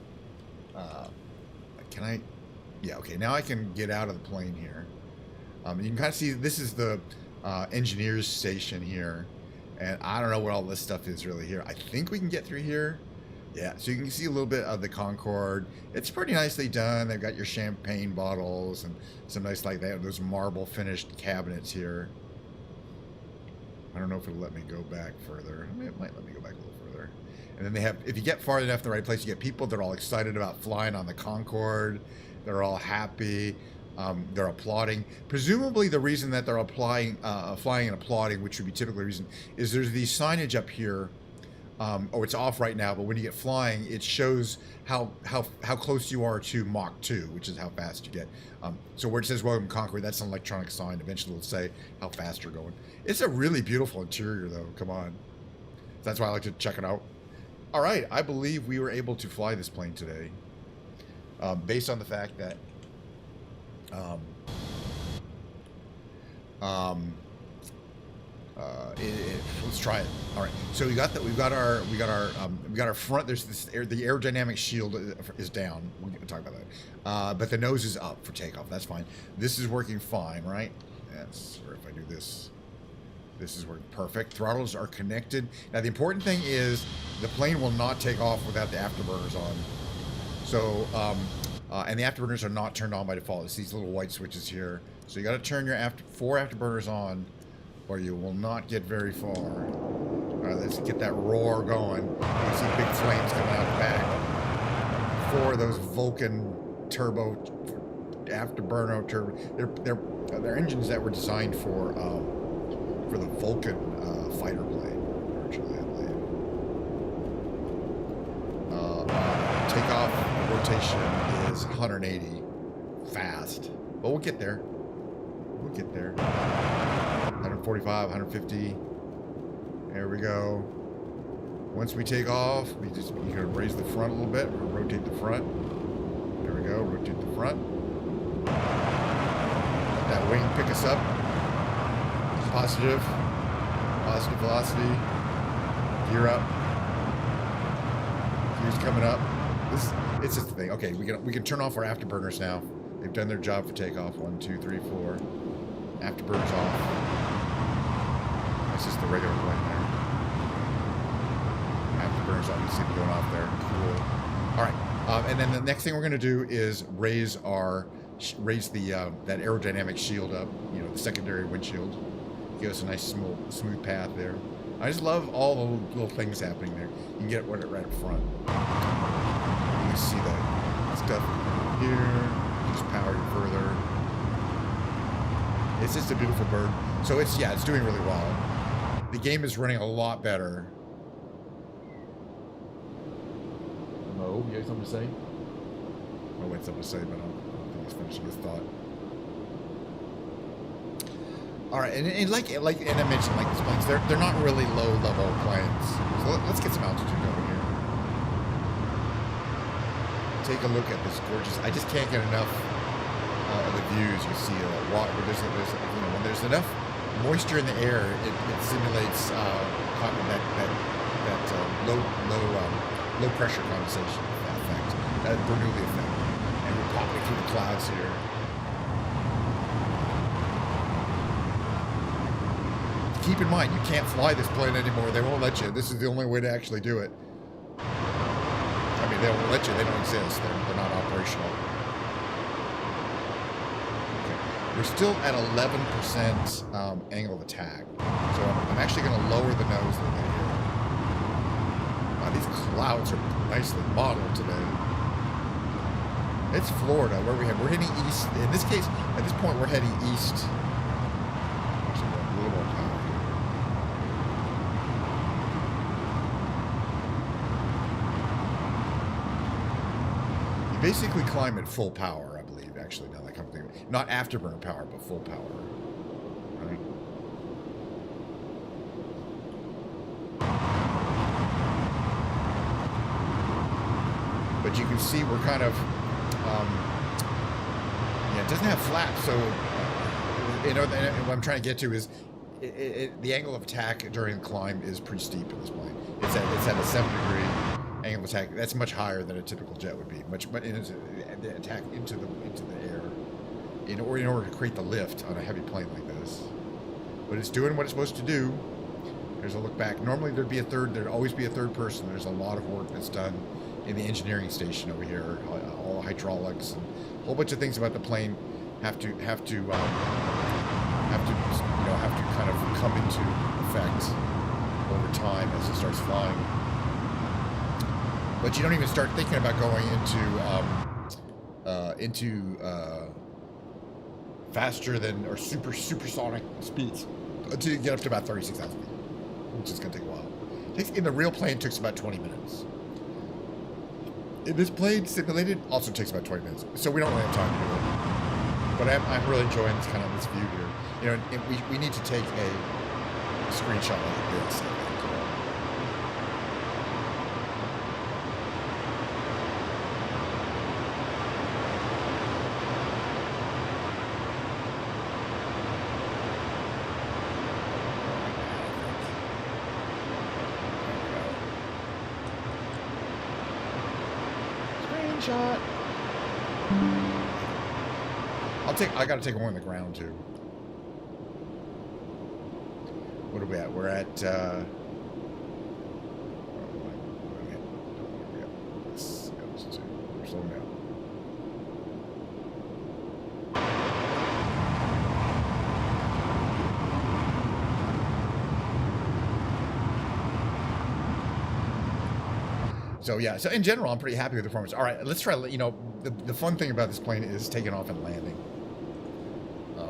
can I? Yeah, okay. Now I can get out of the plane here. You can kind of see this is the engineer's station here, and I don't know what all this stuff is really here. I think we can get through here. Yeah, so you can see a little bit of the Concorde. It's pretty nicely done. They've got your champagne bottles and some nice, like, they have those marble finished cabinets here. I don't know if it'll let me go back further. I mean, it might let me go back a little further. And then they have, if you get far enough in the right place, you get people that are all excited about flying on the Concorde. They're all happy. They're applauding. Presumably the reason that they're flying and applauding, which would be typically the reason, is there's the signage up here. Oh, it's off right now, but when you get flying, it shows how close you are to Mach 2, which is how fast you get. So where it says Welcome Concorde, that's an electronic sign. Eventually it'll say how fast you're going. It's a really beautiful interior, though. Come on. That's why I like to check it out. All right, I believe we were able to fly this plane today, based on the fact that let's try it. All right, so we got our front. There's this the aerodynamic shield is down. We're going to talk about that. But the nose is up for takeoff. That's fine. This is working fine, right? That's, or if I do this, this is working perfect. Throttles are connected. Now the important thing is the plane will not take off without the afterburners on. So and the afterburners are not turned on by default. It's these little white switches here. So you got to turn your four afterburners on, or you will not get very far. All right, let's get that roar going. You see big flames coming out the back. Four of those Vulcan turbo, afterburner turbo. They're engines that were designed for the Vulcan fighter plane, originally, I believe. Takeoff rotation is 180, fast, but we'll get there. We'll get there. 145, 150. There we go. Once we take off, you can raise the front a little bit. We'll rotate the front. There we go. Rotate the front. Let that wing pick us up. Positive velocity. Gear up. Gears coming up. It's just the thing. Okay, we can turn off our afterburners now. They've done their job for takeoff. 1, 2, 3, 4. Afterburners off. That's just the regular plane there. Afterburners off. You see them going off there. Cool. All right. And then the next thing we're going to do is raise the that aerodynamic shield up. You know, the secondary windshield. Give us a nice smooth path there. I just love all the little things happening there. You can get it right up front. You can see that stuff here. Just power you further. It's just a beautiful bird. So it's doing really well. The game is running a lot better. Mo, you have something to say? Mo had something to say, but I don't think he's finishing his thought. All right, and like I mentioned, like these planes, they're not really low-level planes. So let's get some altitude over here. Take a look at this gorgeous. I just can't get enough of the views. You see when there's enough moisture in the air, it simulates that low pressure condensation effect, that Bernoulli effect, and we're popping through the clouds here. Keep in mind, you can't fly this plane anymore. They won't let you. This is the only way to actually do it. I mean, they won't let you. They don't exist. They're not operational. Okay. We're still at 11% angle of attack. So I'm actually going to lower the nose a little bit here. Wow, these clouds are nicely modeled today. It's Florida. We're heading east. In this case, at this point, we're heading east. Actually, a little more power. Basically climb at full power, I believe, actually, now that I come to think of it. Not afterburner power, but full power. Right? but you can see we're kind of, yeah, it doesn't have flaps, so, you know, what I'm trying to get to is the angle of attack during the climb is pretty steep in this plane. It's at a 7-degree angle of attack. That's much higher than a typical jet would be. But it is the attack into the air in order to create the lift on a heavy plane like this. But it's doing what it's supposed to do. There's a look back. Normally there'd always be a third person. There's a lot of work that's done in the engineering station over here. All the hydraulics and a whole bunch of things about the plane have to kind of come into effect over time as it starts flying. But you don't even start thinking about going into faster than or supersonic speeds until you get up to about 36,000 feet, which is going to take a while. In the real plane, it takes about 20 minutes. In this plane simulated, also takes about 20 minutes. So we don't really have time to do it. But I'm really enjoying this view here. You know, we need to take a screenshot like this, I think, you know. Screenshot. I gotta take one on the ground too. What are we at? We're at we're slowing down. So yeah, so in general, I'm pretty happy with the performance. All right, let's try. You know, the fun thing about this plane is taking off and landing.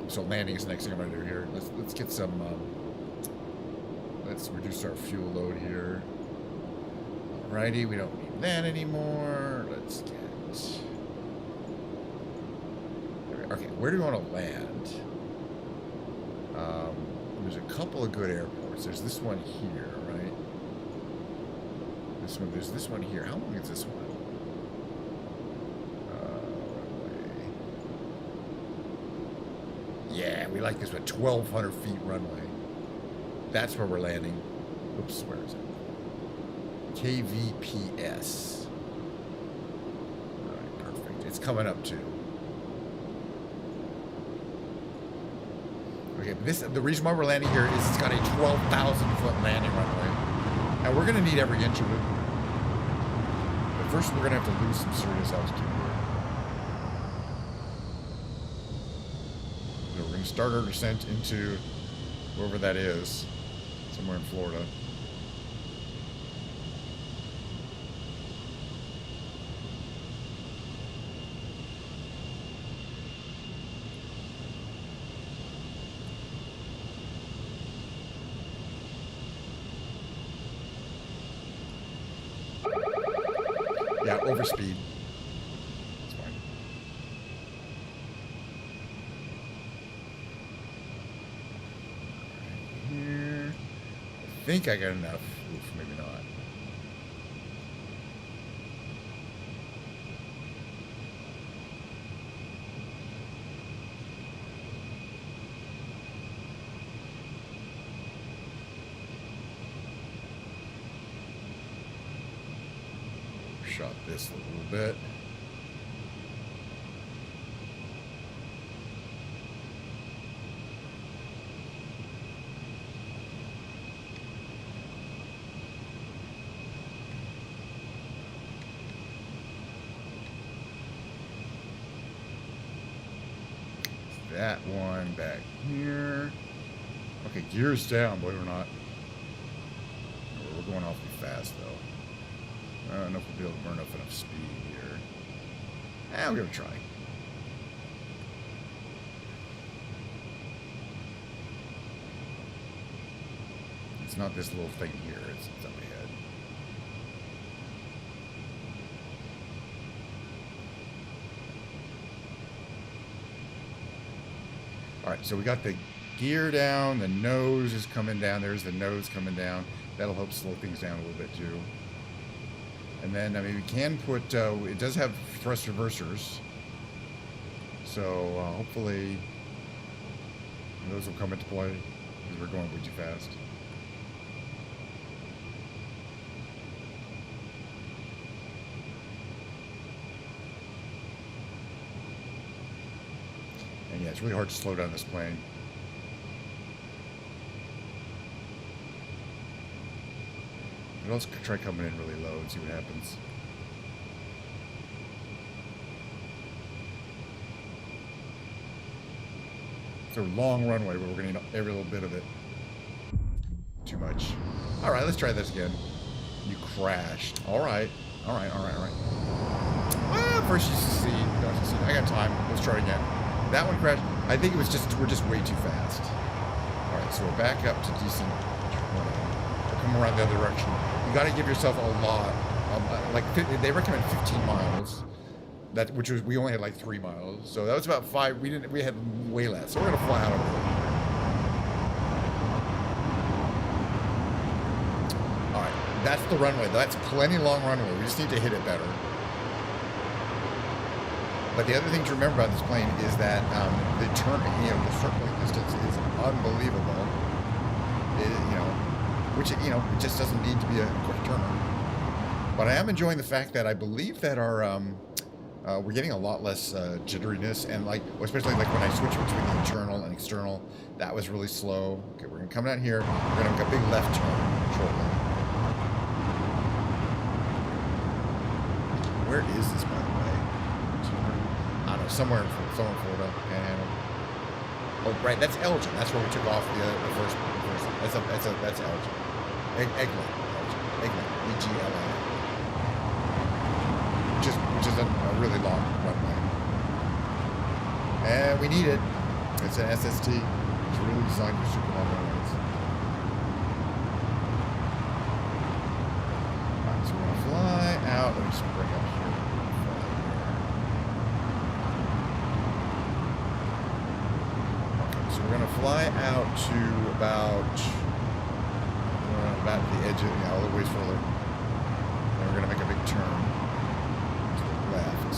So landing is the next thing I'm going to do here. Let's get some. Let's reduce our fuel load here. Alrighty, we don't need that anymore. Let's get. Okay, where do we want to land? There's a couple of good airports. There's this one here, right? There's this one here. How long is this one? Yeah, we like this one. 1,200 feet runway. That's where we're landing. Oops, where is it? KVPS. All right, perfect. It's coming up too. Okay, but the reason why we're landing here is it's got a 12,000-foot landing runway. And we're going to need every inch of it. But first, we're going to have to lose some serious altitude here. So we're going to start our descent into wherever that is, somewhere in Florida. Yeah, overspeed. That's fine. Right here. I think I got enough. Oof, maybe not. Shot this a little bit. That one back here. Okay, gears down, believe it or not. We're going awfully fast though. I don't know if we'll be able to burn up enough speed here. I'm going to try. It's not this little thing here. It's up ahead. All right, so we got the gear down. The nose is coming down. There's the nose coming down. That'll help slow things down a little bit too. And then, I mean, we can put, it does have thrust reversers. So hopefully those will come into play because we're going way too fast. And yeah, it's really hard to slow down this plane. But let's try coming in really low and see what happens. It's a long runway, but we're going to need every little bit of it. Too much. All right, let's try this again. You crashed. All right. All right. Well, first you succeed. No, succeed. I got time. Let's try again. That one crashed. I think it was just, we're just way too fast. All right, so we're back up to decent. We'll come around the other direction. You got to give yourself a lot. Like, they recommend 15 miles. Which was, we only had like 3 miles, so that was about 5. We had way less, so we're gonna fly out of it. All right, that's the runway. That's plenty long runway. We just need to hit it better. But the other thing to remember about this plane is that the the circling distance is unbelievable. Which it just doesn't need to be a quick turner. But I am enjoying the fact that I believe that our we're getting a lot less jitteriness, and especially like when I switch between the internal and external, that was really slow. Okay, we're gonna come down here. We're gonna make a big left turn shortly. Where is this, by the way? I don't know, somewhere in Florida, Panhandle. Oh, right, that's Elgin. That's where we took off the first. That's Elgin. Eglin, E-G-L-I. Which is a really long runway. And we need it. It's an SST. It's really designed for super long runways. Alright, so we're going to fly out. Let me just bring up here. Okay, so we're going to fly out to about the edge of, a little ways further. And we're going to make a big turn. Left.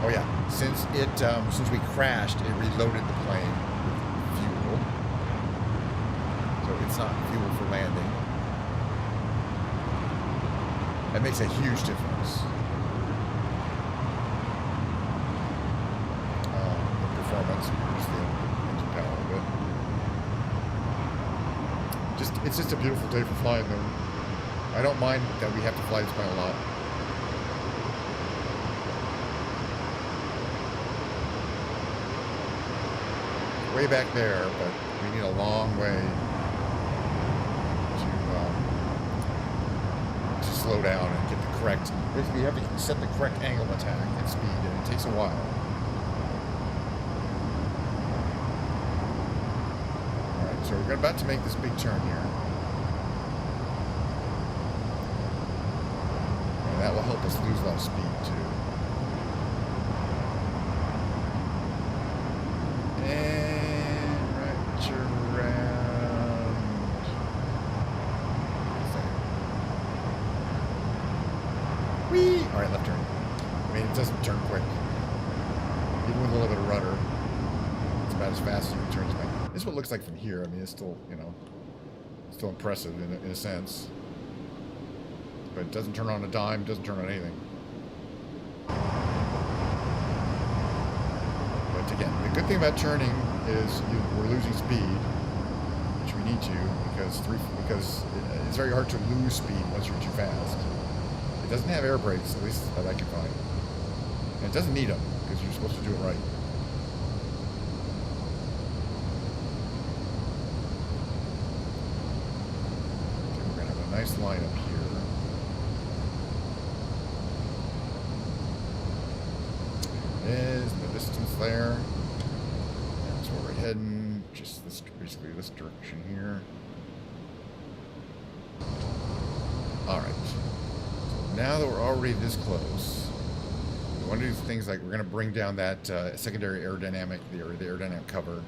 Oh yeah, since we crashed, it reloaded the plane with fuel, so it's not fuel for landing. That makes a huge difference. The performance, here's the engine power a bit. It's just a beautiful day for flying though. I don't mind that we have to fly this plane a lot. Way back there, but we need a long way to slow down and get the correct. Basically, you have to set the correct angle of attack and speed, and it takes a while. All right, so we're about to make this big turn here, and that will help us lose a lot of speed too. Alright, left turn. I mean, it doesn't turn quick. Even with a little bit of rudder, it's about as fast as you can turn this thing. This is what it looks like from here. I mean, it's still, still impressive in a sense. But it doesn't turn on a dime, it doesn't turn on anything. But again, the good thing about turning is we're losing speed, which we need to, because it's very hard to lose speed once you're too fast. It doesn't have air brakes, at least that I can find. And it doesn't need them, because you're supposed to do it right. Okay, we're going to have a nice line up here. Is the distance there. That's where we're heading. Just basically this direction here. Alright. Now that we're already this close, we want to do things like we're going to bring down that secondary aerodynamic, the aerodynamic cover.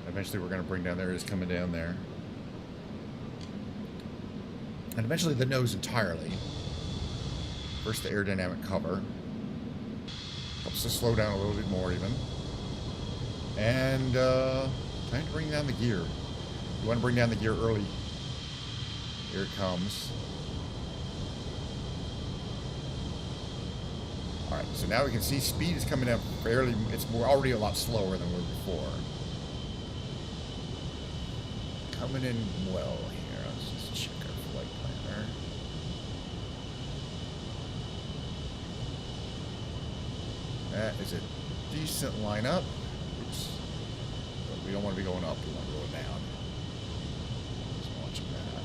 Eventually we're going to bring down there. It's coming down there. And eventually the nose entirely. First the aerodynamic cover. Helps us slow down a little bit more even. And time to bring down the gear. You want to bring down the gear early. Here it comes. Alright, so now we can see speed is coming up fairly, we're already a lot slower than we were before. Coming in well here. Let's just check our flight planner. That is a decent lineup. Oops. But we don't want to be going up, we want to go down. Just watching that.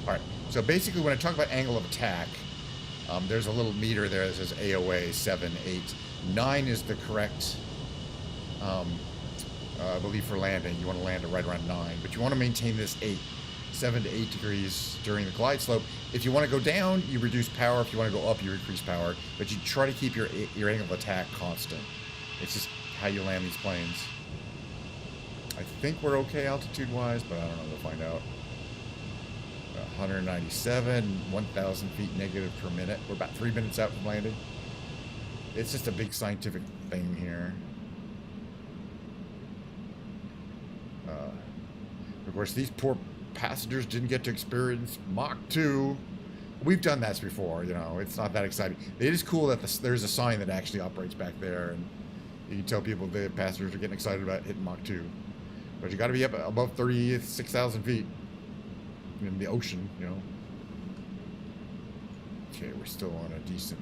Alright, so basically when I talk about angle of attack, there's a little meter there that says AOA 7, 8. 9 is the correct, I believe, for landing. You want to land it right around 9, but you want to maintain this 7 to 8 degrees during the glide slope. If you want to go down, you reduce power. If you want to go up, you increase power. But you try to keep your angle of attack constant. It's just how you land these planes. I think we're okay altitude-wise, but I don't know. We'll find out. 197, 1,000 feet negative per minute. We're about 3 minutes out from landing. It's just a big scientific thing here. Of course, these poor passengers didn't get to experience Mach 2. We've done that before, you know. It's not that exciting. It is cool that there's a sign that actually operates back there, and you can tell people the passengers are getting excited about hitting Mach 2. But you got to be up above 36,000 feet in the ocean, you know. Okay, we're still on a decent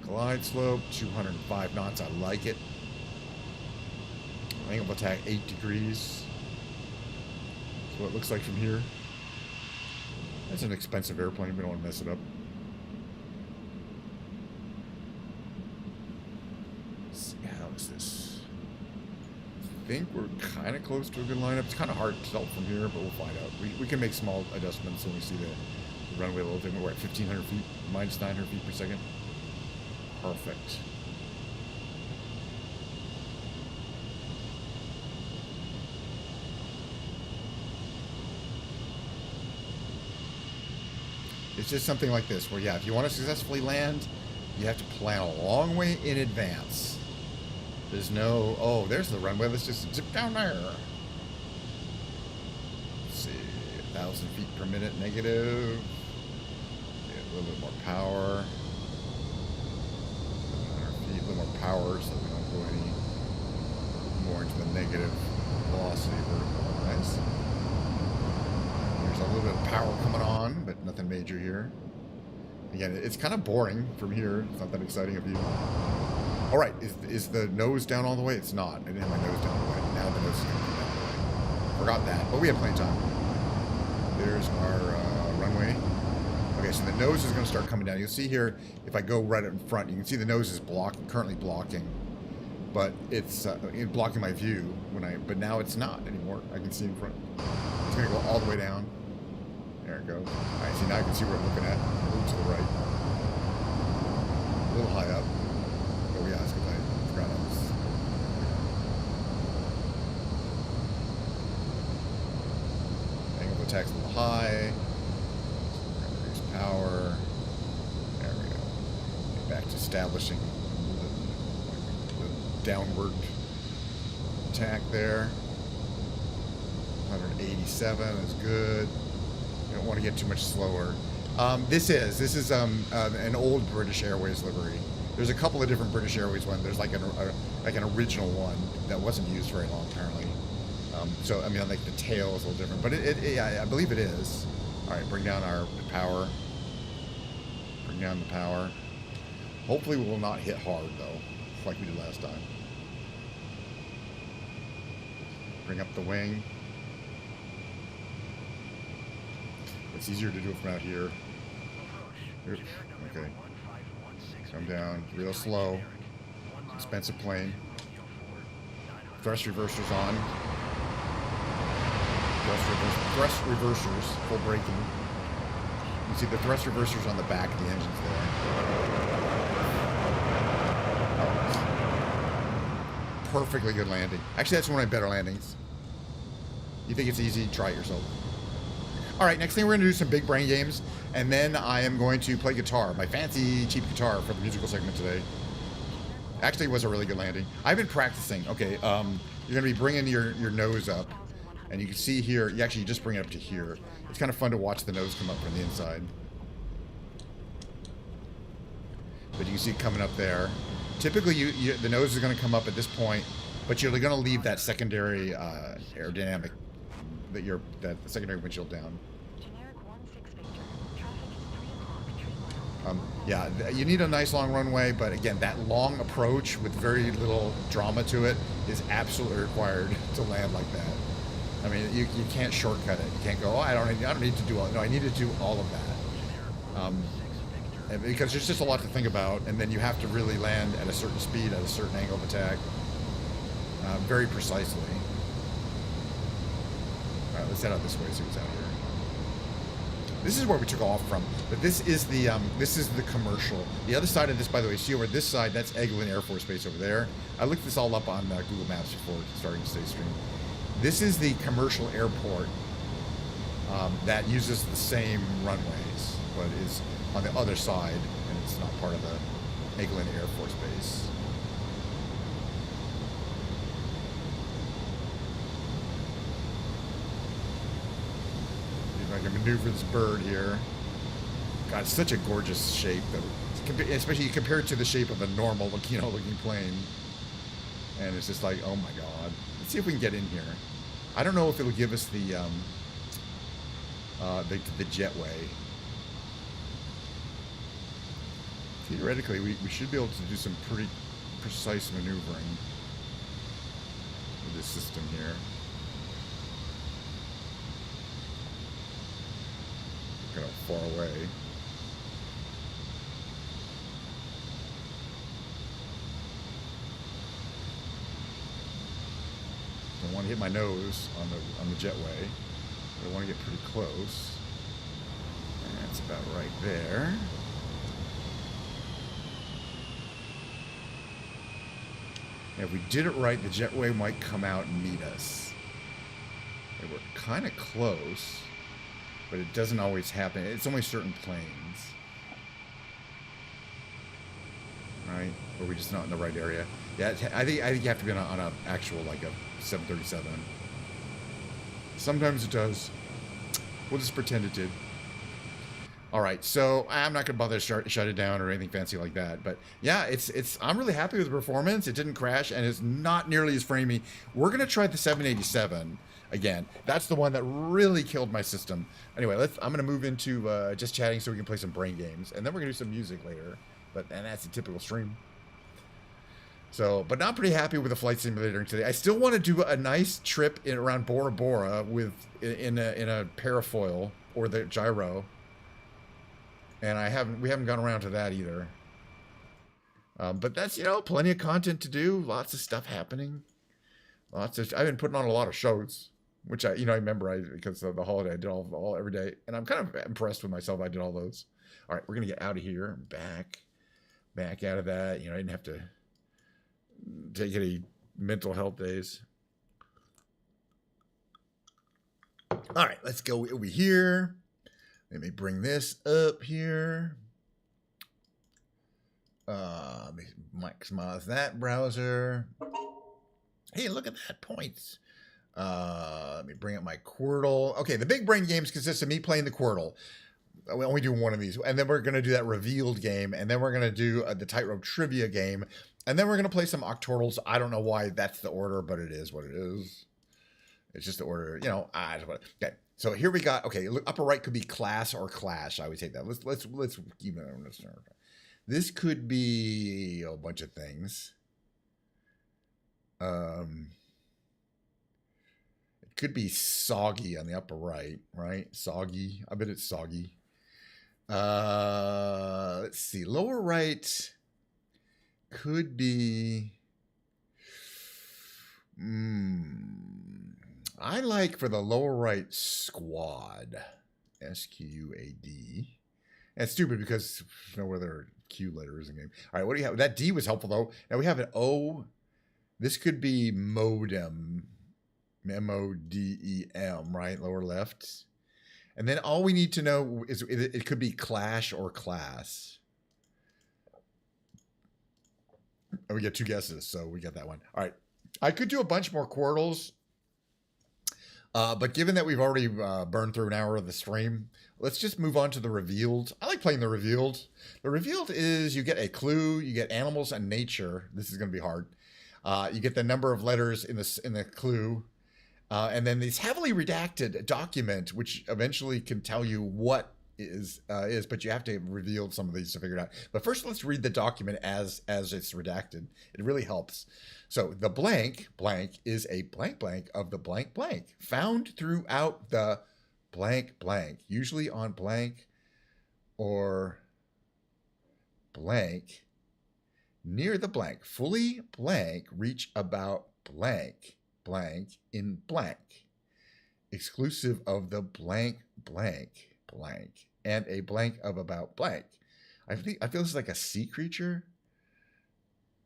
glide slope, 205 knots. I like it. Angle of attack 8 degrees. That's what it looks like from here. That's an expensive airplane. We don't want to mess it up. Let's see, how is this? I think we're kind of close to a good lineup. It's kind of hard to tell from here, but we'll find out. We can make small adjustments when we see the runway a little bit. We're at 1,500 feet, minus 900 feet per second. Perfect. It's just something like this, where, yeah, if you want to successfully land, you have to plan a long way in advance. There's no, oh, there's the runway. Let's just zip down there. Let's see, 1,000 feet per minute negative. Get a little bit more power. 100 feet, a little more power so we don't go any more into the negative velocity vertical. Nice. There's a little bit of power coming on, but nothing major here. Again, it's kind of boring from here. It's not that exciting a view. All right, is the nose down all the way? It's not. I didn't have my nose down all the way. Now the nose is going to be down all the way. Forgot that, but we have plenty of time. There's our runway. Okay, so the nose is going to start coming down. You'll see here, if I go right in front, you can see the nose is currently blocking. But it's blocking my view but now it's not anymore. I can see in front. It's going to go all the way down. There it goes. All right, see, now I can see where I'm looking at. Move to the right. A little high up. Oh yeah, that's because I forgot I was. Angle of attack's a little high. So we're going to reduce power. There we go. Get back to establishing the downward attack there. 187 is good. You don't want to get too much slower. This is an old British Airways livery. There's a couple of different British Airways ones. There's like an original one that wasn't used very long apparently. So I mean, like the tail is a little different, but I believe it is. All right, bring down our power. Bring down the power. Hopefully, we will not hit hard though, like we did last time. Bring up the wing. It's easier to do it from out here. Okay. Come down, real slow. Expensive plane. Thrust reversers on. Thrust reversers, full braking. You see the thrust reversers on the back of the engines there. Oh. Perfectly good landing. Actually, that's one of my better landings. You think it's easy? Try it yourself. All right, next thing we're going to do some big brain games, and then I am going to play guitar, my fancy cheap guitar for the musical segment today. Actually, it was a really good landing. I've been practicing. Okay, you're going to be bringing your nose up, and you can see here, you just bring it up to here. It's kind of fun to watch the nose come up from the inside. But you can see it coming up there. Typically, the nose is going to come up at this point, but you're going to leave that secondary aerodynamic, that secondary windshield down. Yeah, you need a nice long runway, but again, that long approach with very little drama to it is absolutely required to land like that. I mean, you can't shortcut it. You can't go, oh, I don't need to do all. No, I need to do all of that. Because there's just a lot to think about, and then you have to really land at a certain speed, at a certain angle of attack, very precisely. All right, let's head out this way, see what's out here. This is where we took off from, but this is the commercial. The other side of this, by the way, see over this side, that's Eglin Air Force Base over there. I looked this all up on Google Maps before starting to stay stream. This is the commercial airport that uses the same runways, but is on the other side, and it's not part of the Eglin Air Force Base. I can maneuver this bird here. God, it's such a gorgeous shape, though. Especially compare it to the shape of a normal, looking plane. And it's just like, oh my God. Let's see if we can get in here. I don't know if it'll give us the jetway. Theoretically, we should be able to do some pretty precise maneuvering with this system here. Kind of far away. Don't want to hit my nose on the jetway. I want to get pretty close. And that's about right there. And if we did it right, the jetway might come out and meet us. And we're kind of close. But it doesn't always happen. It's only certain planes. Right? Or we're just not in the right area. Yeah, I think you have to be on a actual, like a 737. Sometimes it does. We'll just pretend it did. Alright, so I'm not going to bother to shut it down or anything fancy like that. But yeah, I'm really happy with the performance. It didn't crash, and it's not nearly as framey. We're going to try the 787. Again, that's the one that really killed my system. Anyway, I'm going to move into just chatting so we can play some brain games. And then we're going to do some music later. And that's a typical stream. So, but not pretty happy with the flight simulator today. I still want to do a nice trip around Bora Bora in a parafoil or the gyro. And we haven't gone around to that either. But that's, plenty of content to do. Lots of stuff happening. I've been putting on a lot of shows. Which I remember because of the holiday, I did all every day, and I'm kind of impressed with myself. I did all those. All right, we're gonna get out of here, back out of that. I didn't have to take any mental health days. All right, let's go over here. Let me bring this up here. Let me maximize that browser. Hey, look at that, points. Let me bring up my Quirtle. Okay, the big brain games consist of me playing the Quirtle. We only do one of these. And then we're going to do that revealed game. And then we're going to do the tightrope trivia game. And then we're going to play some octortals. I don't know why that's the order, but it is what it is. It's just the order, okay. So here we got, okay, look, upper right could be class or clash. I would take that. Let's keep it on this. This could be a bunch of things. It could be soggy on the upper right? Soggy. I bet it's soggy. Let's see. Lower right could be. I like for the lower right squad. SQAD. That's stupid because there's no other Q letters in the game. All right, what do you have? That D was helpful though. Now we have an O. This could be modem. M-O-D-E-M, right? Lower left. And then all we need to know is it could be clash or class. And we get 2 guesses, so we got that one. All right. I could do a bunch more Quirtles, but given that we've already burned through an hour of the stream, let's just move on to the revealed. I like playing the revealed. The revealed is you get a clue, you get animals and nature. This is going to be hard. You get the number of letters in the clue, and then this heavily redacted document, which eventually can tell you what is, but you have to reveal some of these to figure it out. But first, let's read the document as it's redacted. It really helps. So the blank is a blank of the blank found throughout the blank, usually on blank or blank near the blank. Fully blank, reach about blank in blank. Exclusive of the blank, and a blank of about blank. I feel this is like a sea creature.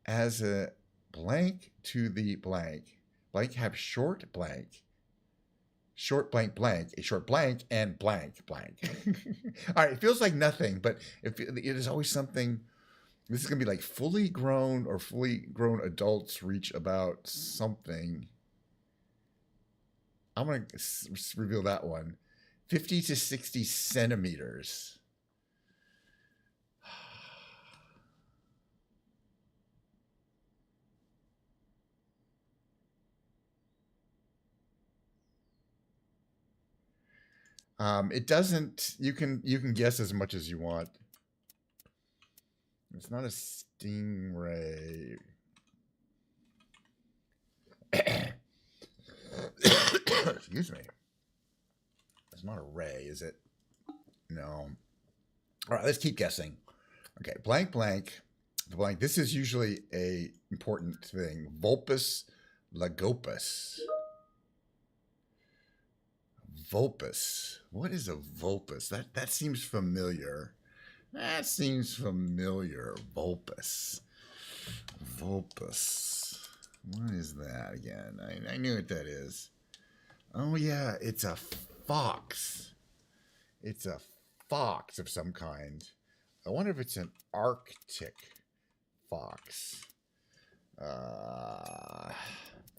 As a blank to the blank have short blank, a short blank, and blank. All right, it feels like nothing, but it is always something. This is gonna be like fully grown adults reach about something. I'm gonna reveal that one. 50 to 60 centimeters. It doesn't. You can guess as much as you want. It's not a stingray. Excuse me. It's not a ray, is it? No. All right, let's keep guessing. Okay, blank. The blank. This is usually a important thing. Vulpus lagopus. Vulpus. What is a vulpus? That seems familiar. Vulpus. What is that again? I knew what that is. Oh yeah, it's a fox. It's a fox of some kind. I wonder if it's an Arctic fox. I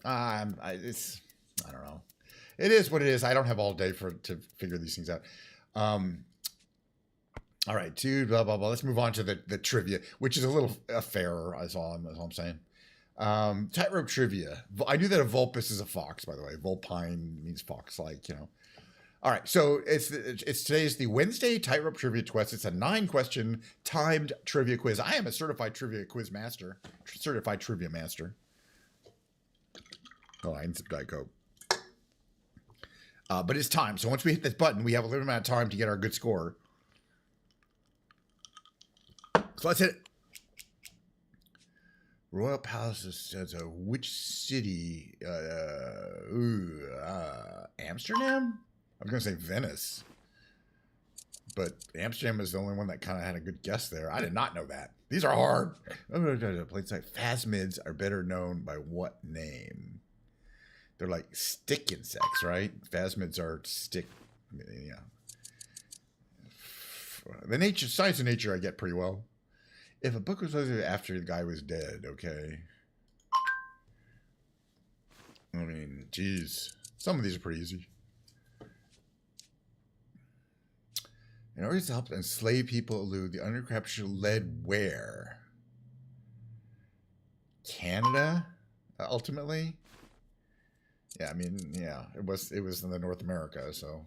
don't know. It is what it is. I don't have all day to figure these things out. All right, dude, blah, blah, blah. Let's move on to the trivia, which is a little fairer, that's all I'm saying. Tightrope trivia. I knew that a vulpus is a fox, by the way. Vulpine means fox-like, you know. All right, so today's the Wednesday Tightrope Trivia Quest. It's a 9-question timed trivia quiz. I am a certified trivia master. Oh, I need some Diet Coke. But it's time. So once we hit this button, we have a limited amount of time to get our good score. So let's hit it. Royal Palace says, which city? Amsterdam? I was going to say Venice. But Amsterdam is the only one that kind of had a good guess there. I did not know that. These are hard. Phasmids are better known by what name? They're like stick insects, right? Phasmids are stick. Yeah. Science of nature I get pretty well. If a book was written after the guy was dead, okay. I mean, geez. Some of these are pretty easy. In order to help enslaved people elude the under-capture led where? Canada, ultimately? Yeah, I mean, yeah, it was in the North America, so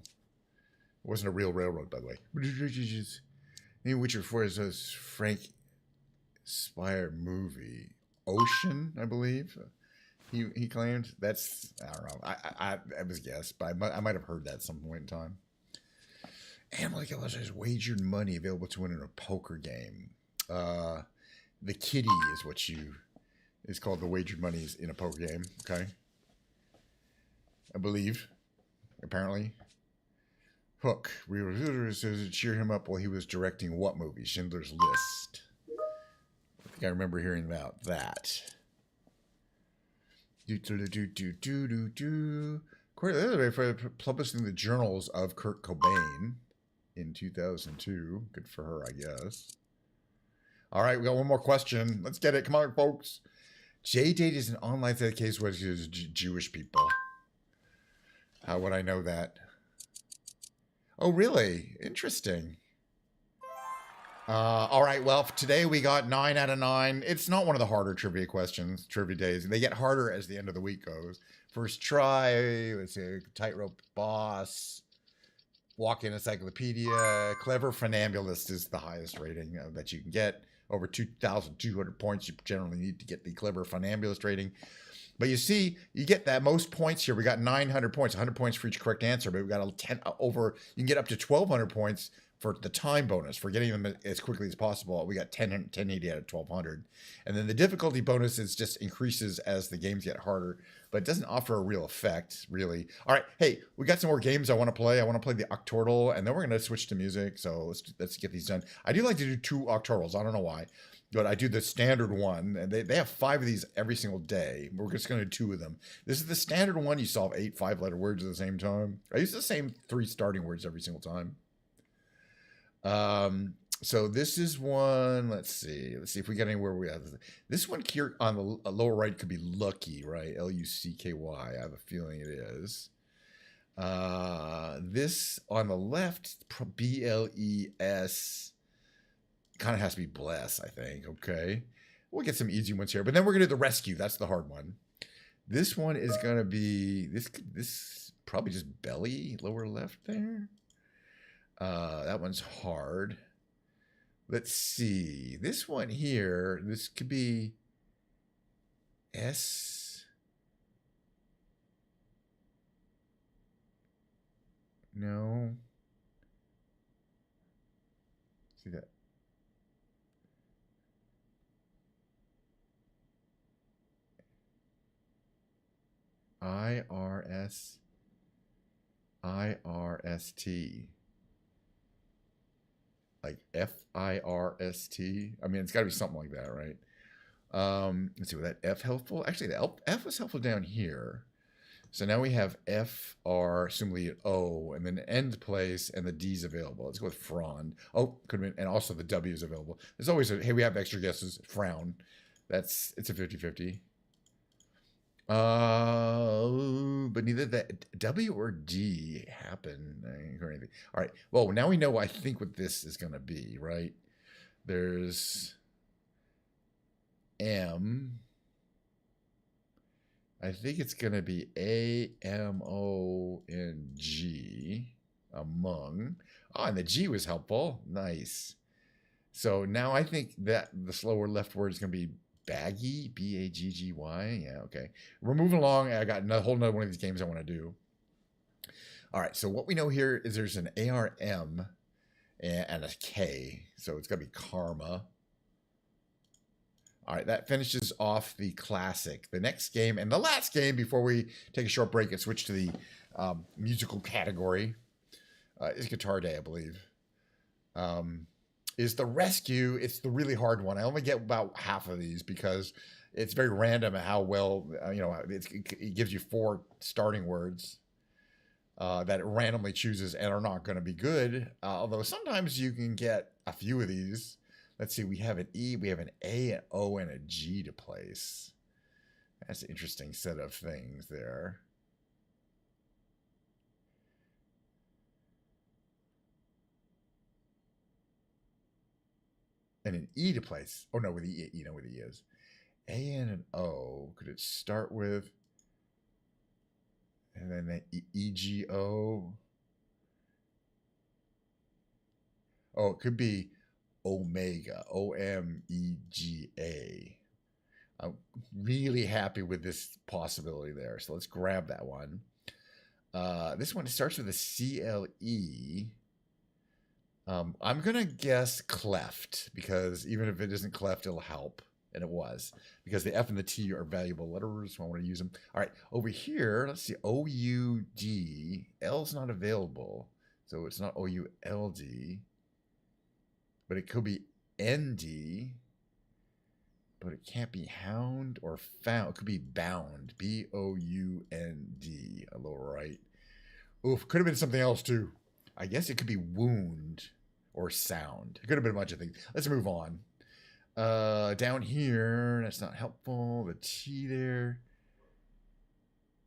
it wasn't a real railroad, by the way. Which refers to Frank Spire movie, Ocean, I believe. He claimed. That's, I don't know. I was guess, but I might have heard that at some point in time. And like it was wagered money available to win in a poker game. The kitty is what is called the wagered money in a poker game. Okay. I believe, apparently. Hook. We were to cheer him up while he was directing what movie? Schindler's List. I think I remember hearing about that. For publishing the journals of Kurt Cobain in 2002. Good for her, I guess. All right, we got one more question. Let's get it. Come on, folks. JDate is an online that case which is Jewish people. How would I know that? Oh, really? Interesting. All right, well, today we got 9 out of 9. It's not one of the harder trivia questions, trivia days. They get harder as the end of the week goes. First try, let's see, tightrope boss, walk-in encyclopedia, clever funambulist is the highest rating that you can get. Over 2,200 points you generally need to get the clever funambulist rating. But you see, you get that most points here. We got 900 points, 100 points for each correct answer, but we got a 10 over, you can get up to 1,200 points for the time bonus, for getting them as quickly as possible. We got 1080 out of 1,200. And then the difficulty bonus is just increases as the games get harder, but it doesn't offer a real effect, really. All right, hey, we got some more games I want to play. I want to play the Octortle, and then we're going to switch to music, so let's get these done. I do like to do 2 Octortles. I don't know why, but I do the standard one, and they have 5 of these every single day. We're just going to do 2 of them. This is the standard one. You solve 8 5-letter words at the same time. I use the same 3 starting words every single time. So this is one. Let's see if we get anywhere. We have this one here on the lower right could be Lucky, right? L-U-C-K-Y. I have a feeling it is. This on the left, B-L-E-S, kind of has to be Bless, I think. Okay, we'll get some easy ones here, but then we're gonna do the Rescue. That's the hard one. This one is gonna be this probably just Belly, lower left there. That one's hard. Let's see. This one here, this could be S. No. See that? I-R-S-T. Like F-I-R-S-T. I mean, it's got to be something like that, right? Let's see, was that F helpful? Actually, the F was helpful down here. So now we have F, R, assumably an O, and then end place, and the D's available. Let's go with Frond. Oh, could have been, and also the W is available. There's always a, hey, we have extra guesses. Frown. It's a 50-50. But neither the W or D happen or anything. All right. Well, now we know, I think, what this is going to be, right? There's M. I think it's going to be A, M, O, and G. Among. Oh, and the G was helpful. Nice. So now I think that the slower left word is going to be Baggy, B-A-G-G-Y. Yeah, okay. We're moving along. I got a whole nother one of these games I want to do. All right, so what we know here is there's an A-R-M and a K, so it's got to be Karma. All right, that finishes off the classic. The next game, and the last game before we take a short break and switch to the musical category, is Guitar Day, I believe. Is the Rescue. It's the really hard one. I only get about half of these because it's very random how well, it gives you 4 starting words that it randomly chooses and are not going to be good. Although sometimes you can get a few of these. Let's see, we have an E, we have an A, an O, and a G to place. That's an interesting set of things there. And an E to place. Oh no, with the E, you know what the E is. A and an O. Could it start with? And then the E-G-O. Oh, it could be Omega. O-M-E-G-A. I'm really happy with this possibility there. So let's grab that one. This one starts with a C-L-E. I'm going to guess cleft, because even if it isn't cleft, it'll help. And it was, because the F and the T are valuable letters, so I want to use them. All right, over here, let's see, O-U-D. L's not available, so it's not O-U-L-D. But it could be N-D. but it can't be hound or found. It could be bound. B-O-U-N-D. A lower right. Oof, could have been something else too. I guess it could be wound or sound. It could have been a bunch of things. Let's move on. Down here, that's not helpful. The T there.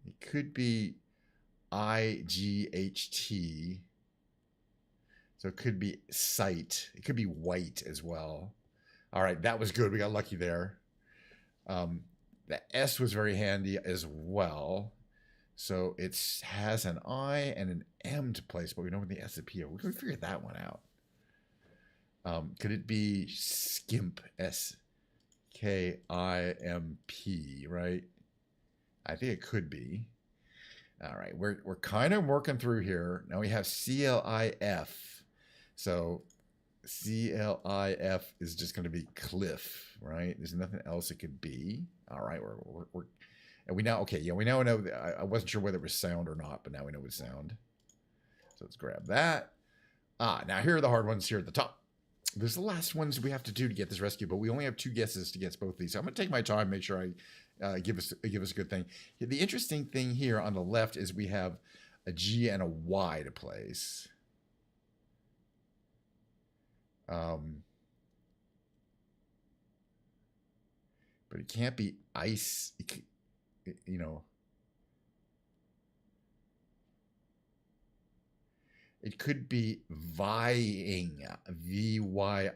It could be I-G-H-T. So it could be sight. It could be white as well. All right, that was good. We got lucky there. The S was very handy as well. So it has an I and an M to place, but we know what the S and P are. We can figure that one out. Could it be skimp? S-K-I-M-P, right? I think it could be. All right, we're kind of working through here. Now we have C-L-I-F. So C-L-I-F is just going to be cliff, right? There's nothing else it could be. All right, we're and we now, okay, yeah, we now know. I wasn't sure whether it was sound or not, but now we know it's sound. So let's grab that. Now here are the hard ones here at the top. There's the last ones we have to do to get this rescue, but we only have 2 guesses to guess both of these. So I'm going to take my time, make sure I give us a good thing. The interesting thing here on the left is we have a G and a Y to place. But it can't be ice. You know, it could be vying, V-Y-I-N-G.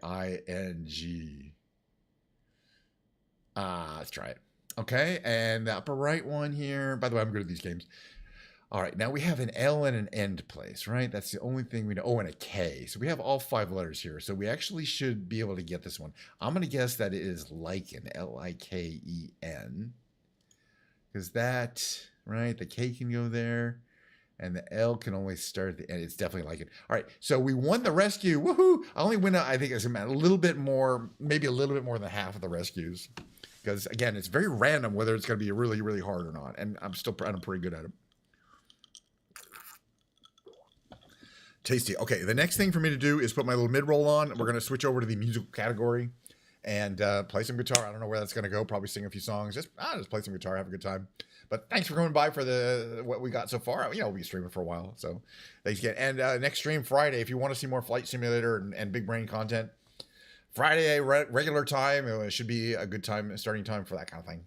Let's try it. Okay, and the upper right one here. By the way, I'm good at these games. All right, now we have an L and an N to place, right? That's the only thing we know. Oh, and a K. So we have all 5 letters here. So we actually should be able to get this one. I'm going to guess that it is lichen, L-I-K-E-N. Because that, right, the K can go there. And the L can only start at the end. It's definitely lichen. All right, so we won the rescue. Woohoo! I only win, I think, it's a little bit more, maybe a little bit more than half of the rescues. Because, again, it's very random whether it's going to be really, really hard or not. And I'm pretty good at it. Tasty. Okay, the next thing for me to do is put my little mid-roll on. We're going to switch over to the musical category and play some guitar. I don't know where that's going to go. Probably sing a few songs. Just play some guitar, have a good time. But thanks for coming by for what we got so far. You know, we'll be streaming for a while. So thanks again. And next stream Friday, if you want to see more Flight Simulator and Big Brain content, Friday, regular time. It should be a good time, starting time for that kind of thing.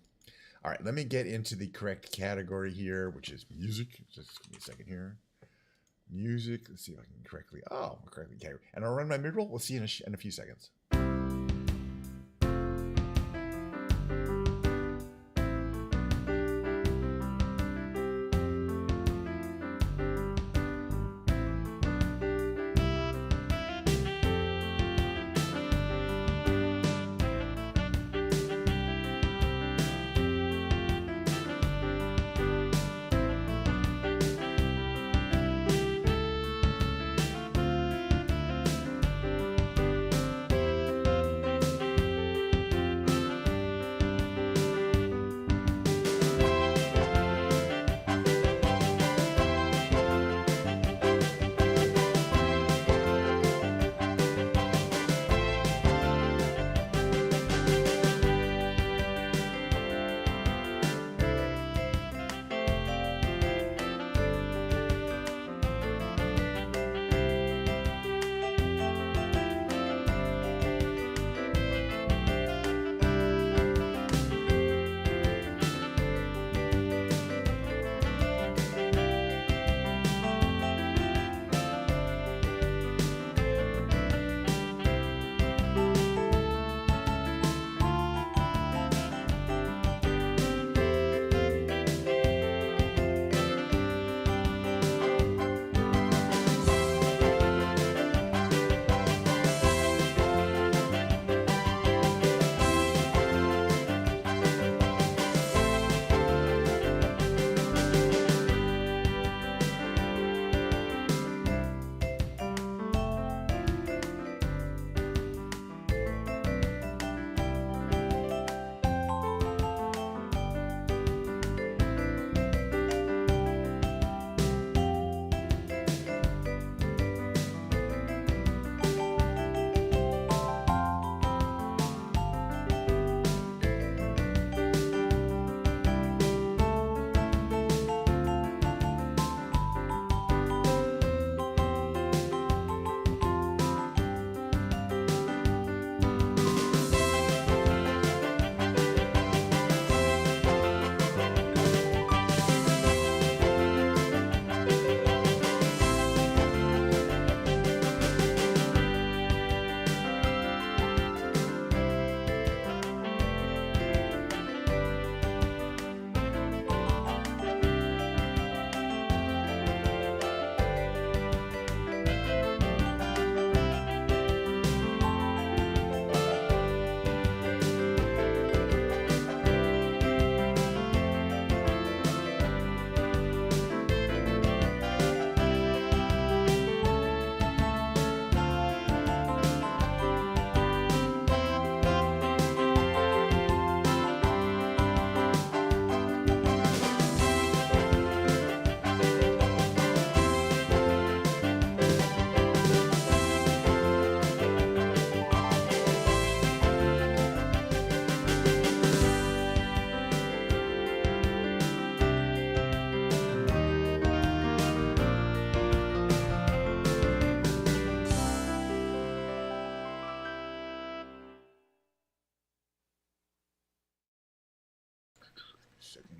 All right, let me get into the correct category here, which is music. Just give me a second here. Music. Let's see if I can correctly. Oh, correctly. Okay. And I'll run my mid-roll. We'll see you in a few seconds.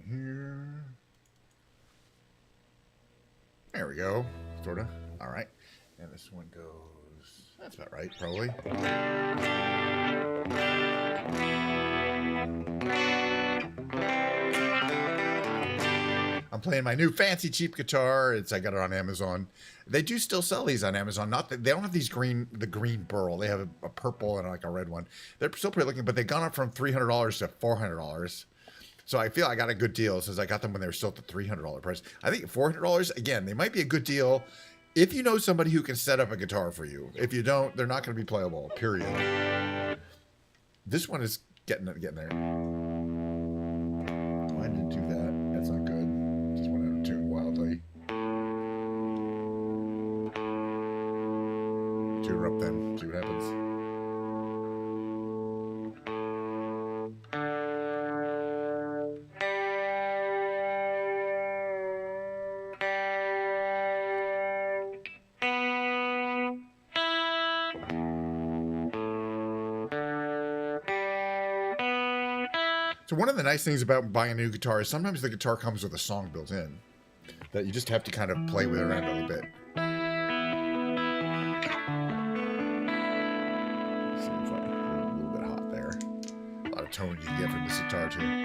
here. There we go. Sort of. All right. And this one goes... That's about right, probably. I'm playing my new fancy cheap guitar. I got it on Amazon. They do still sell these on Amazon. Not that they don't have the green burl. They have a purple and like a red one. They're still pretty looking, but they've gone up from $300 to $400. So I feel I got a good deal since I got them when they were still at the $300 price. I think $400, again, they might be a good deal if you know somebody who can set up a guitar for you. If you don't, they're not going to be playable, period. This one is getting there. Why did it do that? That's not good. Just went out of tune wildly. Tune her up then. See what happens. So one of the nice things about buying a new guitar is sometimes the guitar comes with a song built in that you just have to kind of play with it around a little bit. Seems like a little bit hot there. A lot of tone you get from this guitar too.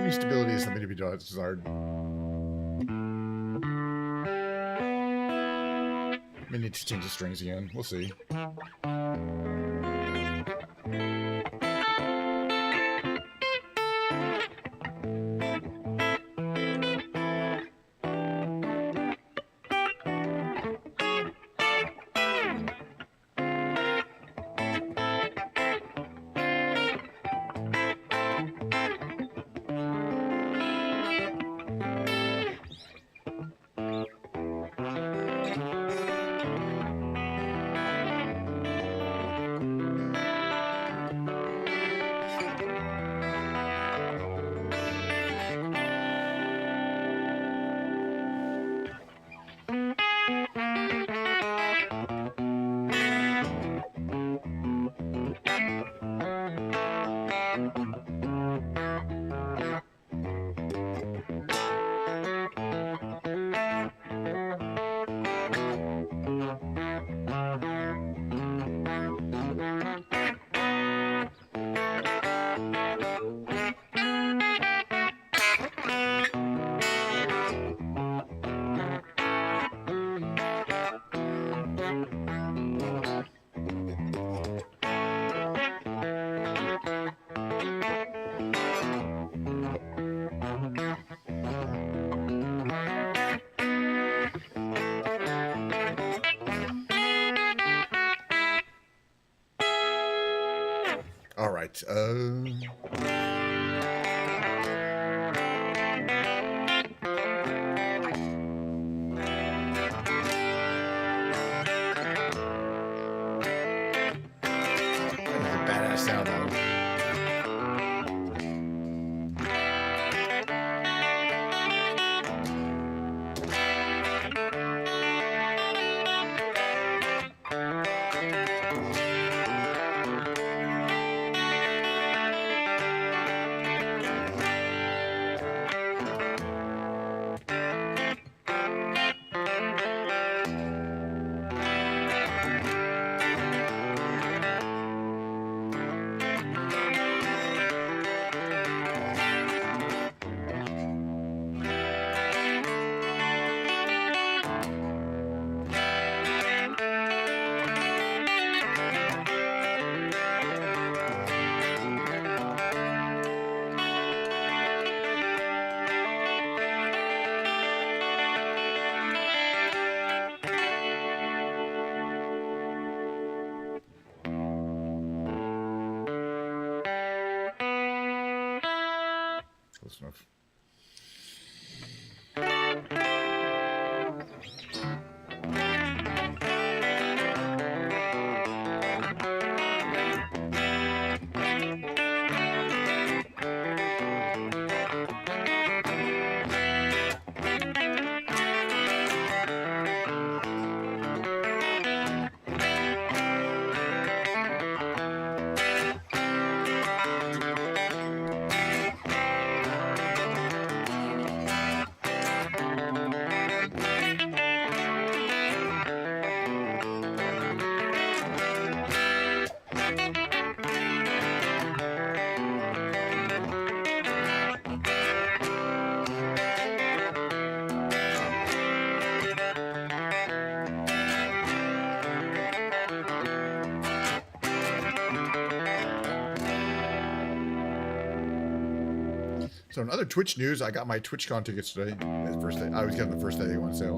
Stability is something to be desired. May need to change the strings again. We'll see. All right. So in other Twitch news, I got my TwitchCon tickets today. The first day. I always get them the first day they go on sale.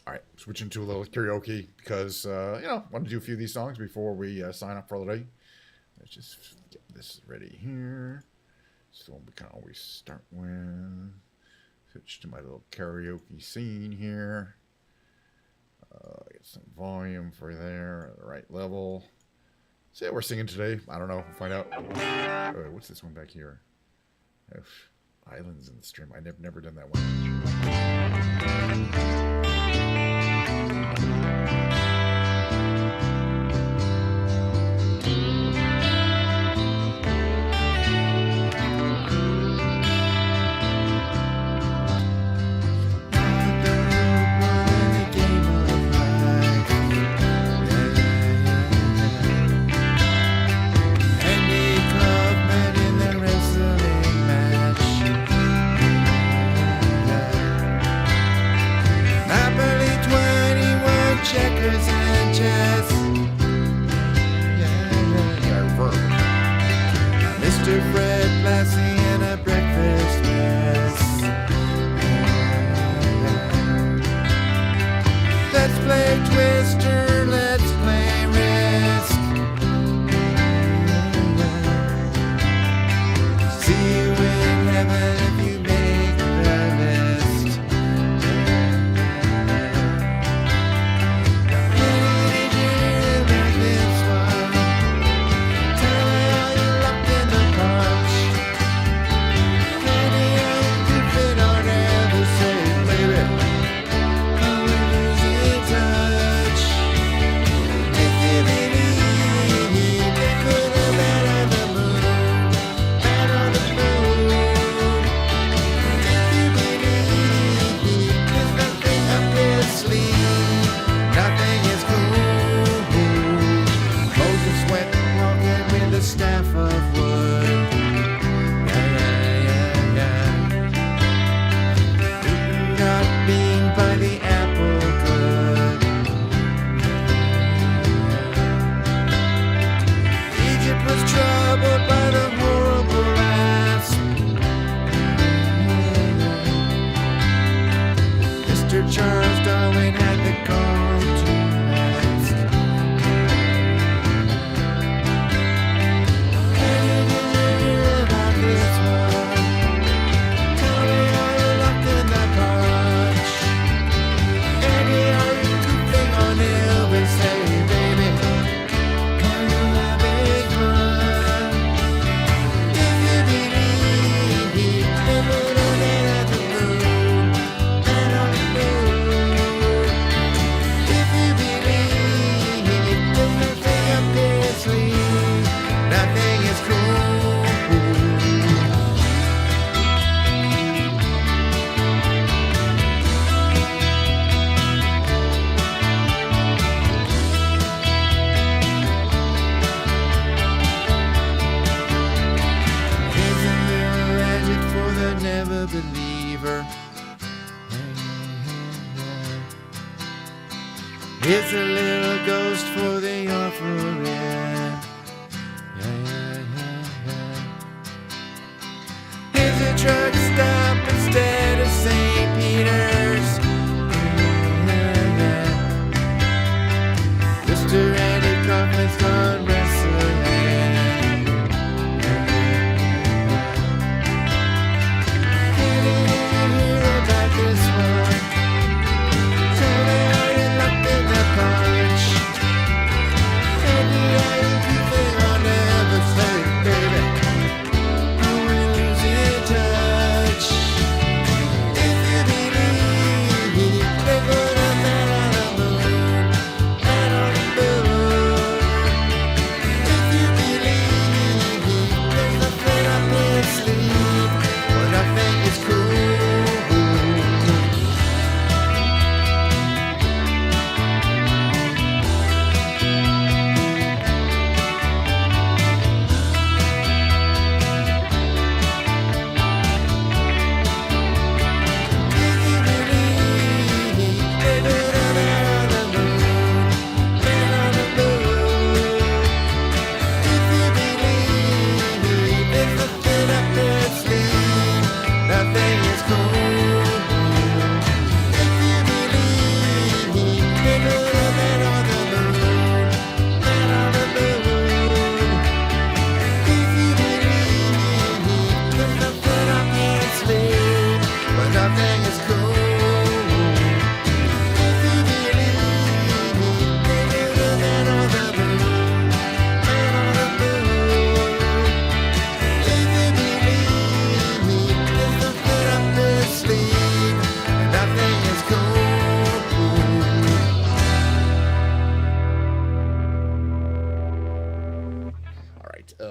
All right, switching to a little karaoke because, you know, I want to do a few of these songs before we sign up for the day. Let's just get this ready here. So we can always start with... Switch to my little karaoke scene here. Get some volume for there at the right level. See how we're singing today. I don't know. We'll find out. Oh, what's this one back here? Oh, Islands in the Stream. I've never done that one. Checkers and chess. Mr. Fred Blassie in a breakfast mess. Let's play Twister, let's play Risk. See you in heaven if you make the list. Staff of wood. Not being by the apple good. Egypt was troubled by the horrible asp. Mr. Charles Darwin had the cartoon mask. Nothing is cool. Here's a little magic for the never believer. Here's a little ghost for the offering. Here's a truck stop instead of St. Peter's.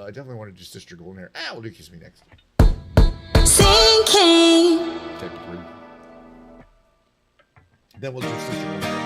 I definitely want to do Sister Golden Hair. We'll do Kiss Me next. Sinking. Take 3. Then we'll do Sister Golden Hair.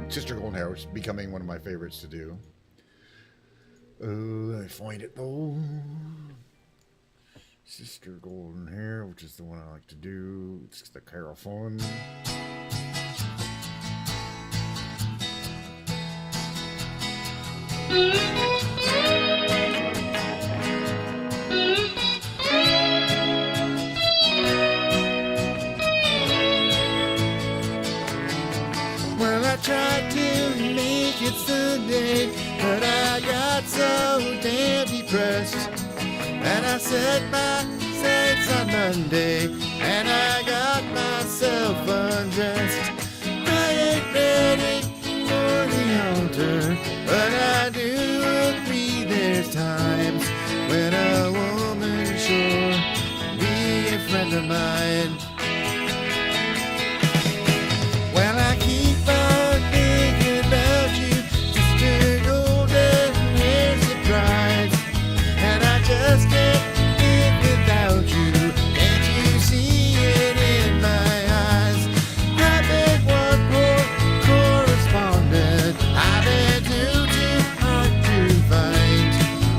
Sister Golden Hair, which is becoming one of my favorites to do. Oh, I find it though. Sister Golden Hair, which is the one I like to do. It's the Carol Fun. Well, I tried to make it Sunday, but I got so damn depressed. And I set my sights on Monday, and I got myself undressed. I ain't ready for the altar, but I do agree there's times when a woman sure can be a friend of mine. Well, I keep on thinking about you, Sister Golden Hair Surprise, and I just can't live without you. Can't you see it in my eyes? I've been one poor correspondent, I've been too hard to find,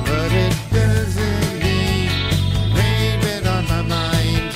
but it doesn't mean rain been on my mind.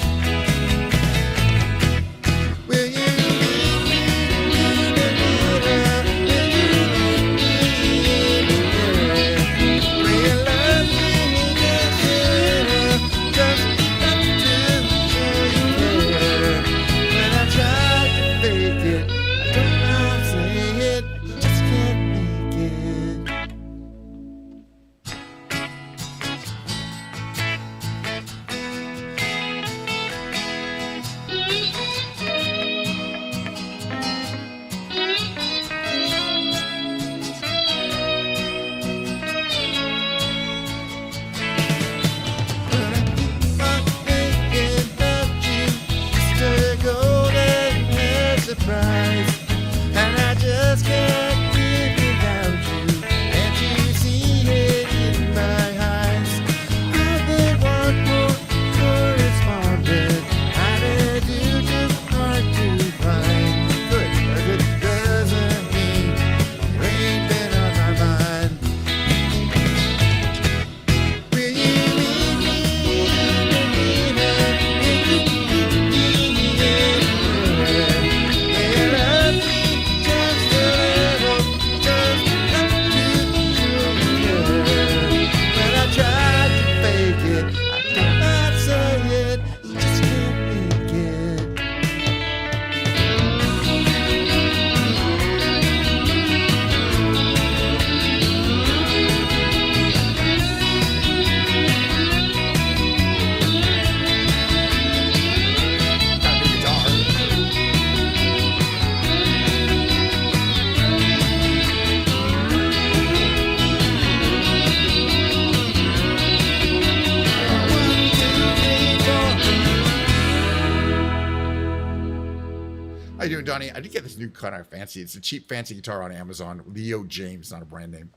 How you doing, Donnie? I did get this new kind of fancy. It's a cheap, fancy guitar on Amazon. Leo James, not a brand name.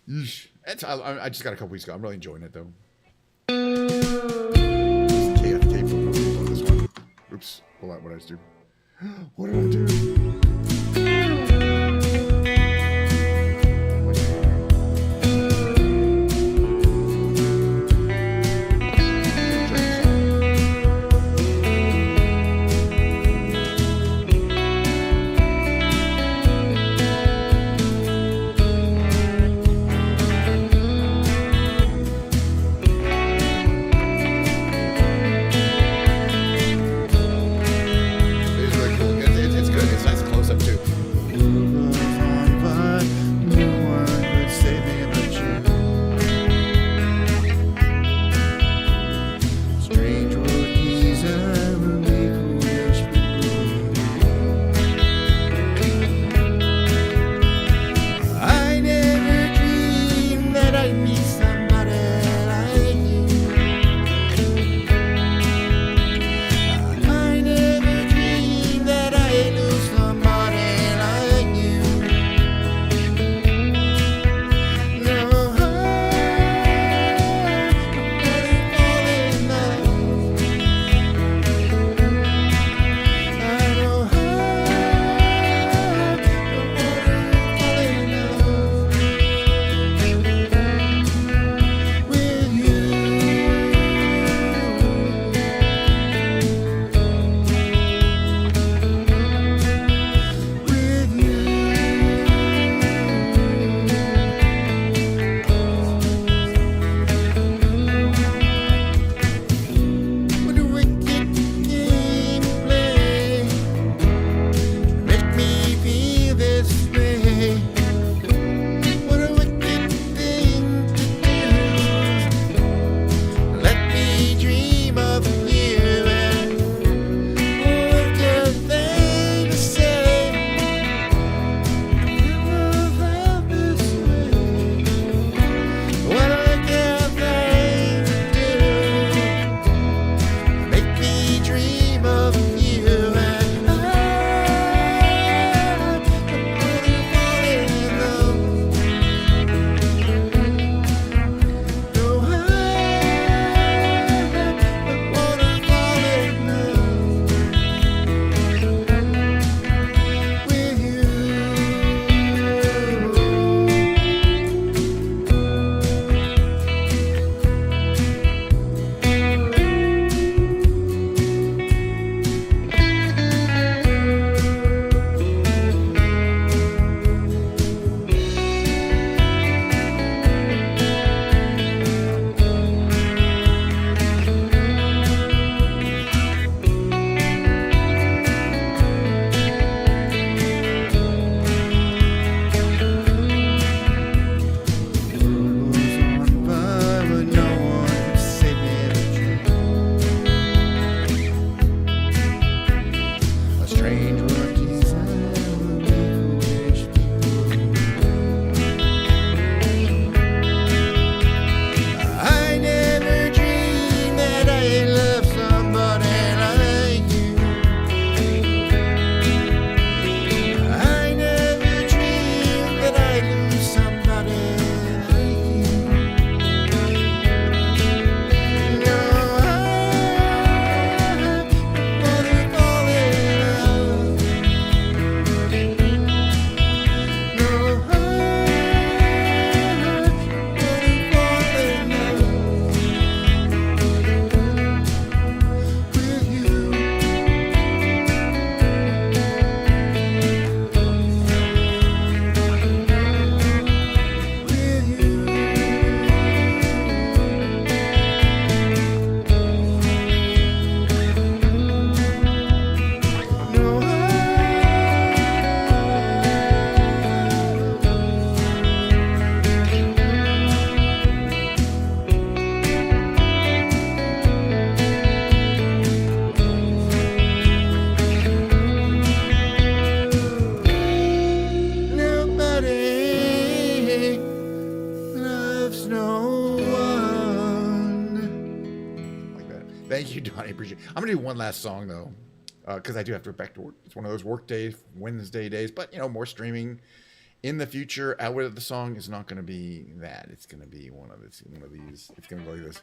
I just got a couple weeks ago. I'm really enjoying it, though. KFK for this one. Oops. Hold on. What did I just do? What did I do? Thank you, Donnie. Appreciate it. I'm gonna do one last song though. because I do have to go back to work. It's one of those work days, Wednesday days. But more streaming in the future. Out of the song is not going to be that. It's going to be one of these. It's going to go like this.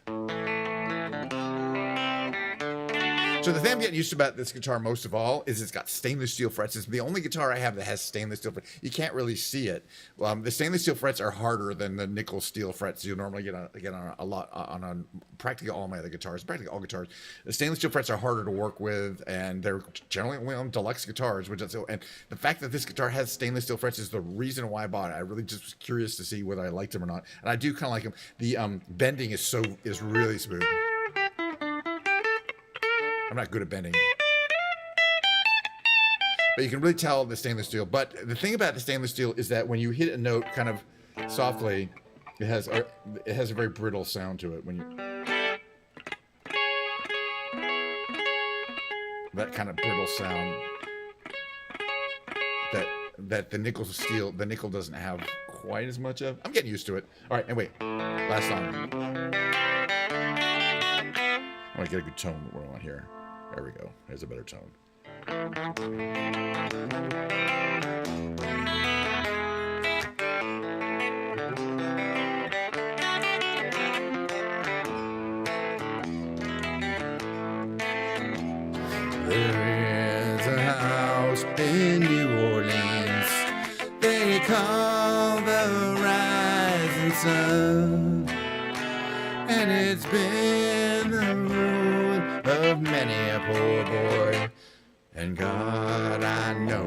So the thing I'm getting used to about this guitar most of all is it's got stainless steel frets. It's the only guitar I have that has stainless steel frets. You can't really see it. The stainless steel frets are harder than the nickel steel frets you normally get on a lot on practically all my other guitars, practically all guitars. The stainless steel frets are harder to work with, and they're generally only on deluxe guitars. And the fact that this guitar has stainless steel frets is the reason why I bought it. I really just was curious to see whether I liked them or not, and I do kind of like them. The bending is really smooth. I'm not good at bending, but you can really tell the stainless steel. But the thing about the stainless steel is that when you hit a note kind of softly, it has a very brittle sound to it. When you that kind of brittle sound that the nickel doesn't have quite as much of. I'm getting used to it. All right, and wait, last song. I want to get a good tone that we're on here. There we go. There's a better tone. There is a house in New Orleans they call the Rising Sun, and it's been the ruin of many a poor boy, and God, I know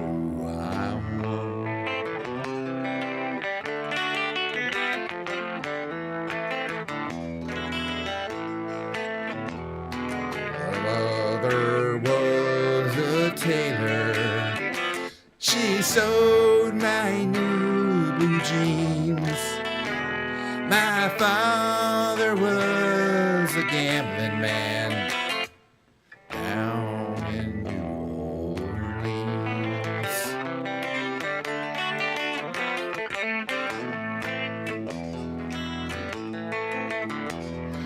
I'm one. My mother was a tailor. She sewed my new blue jeans. My father was a gambling man down in New Orleans.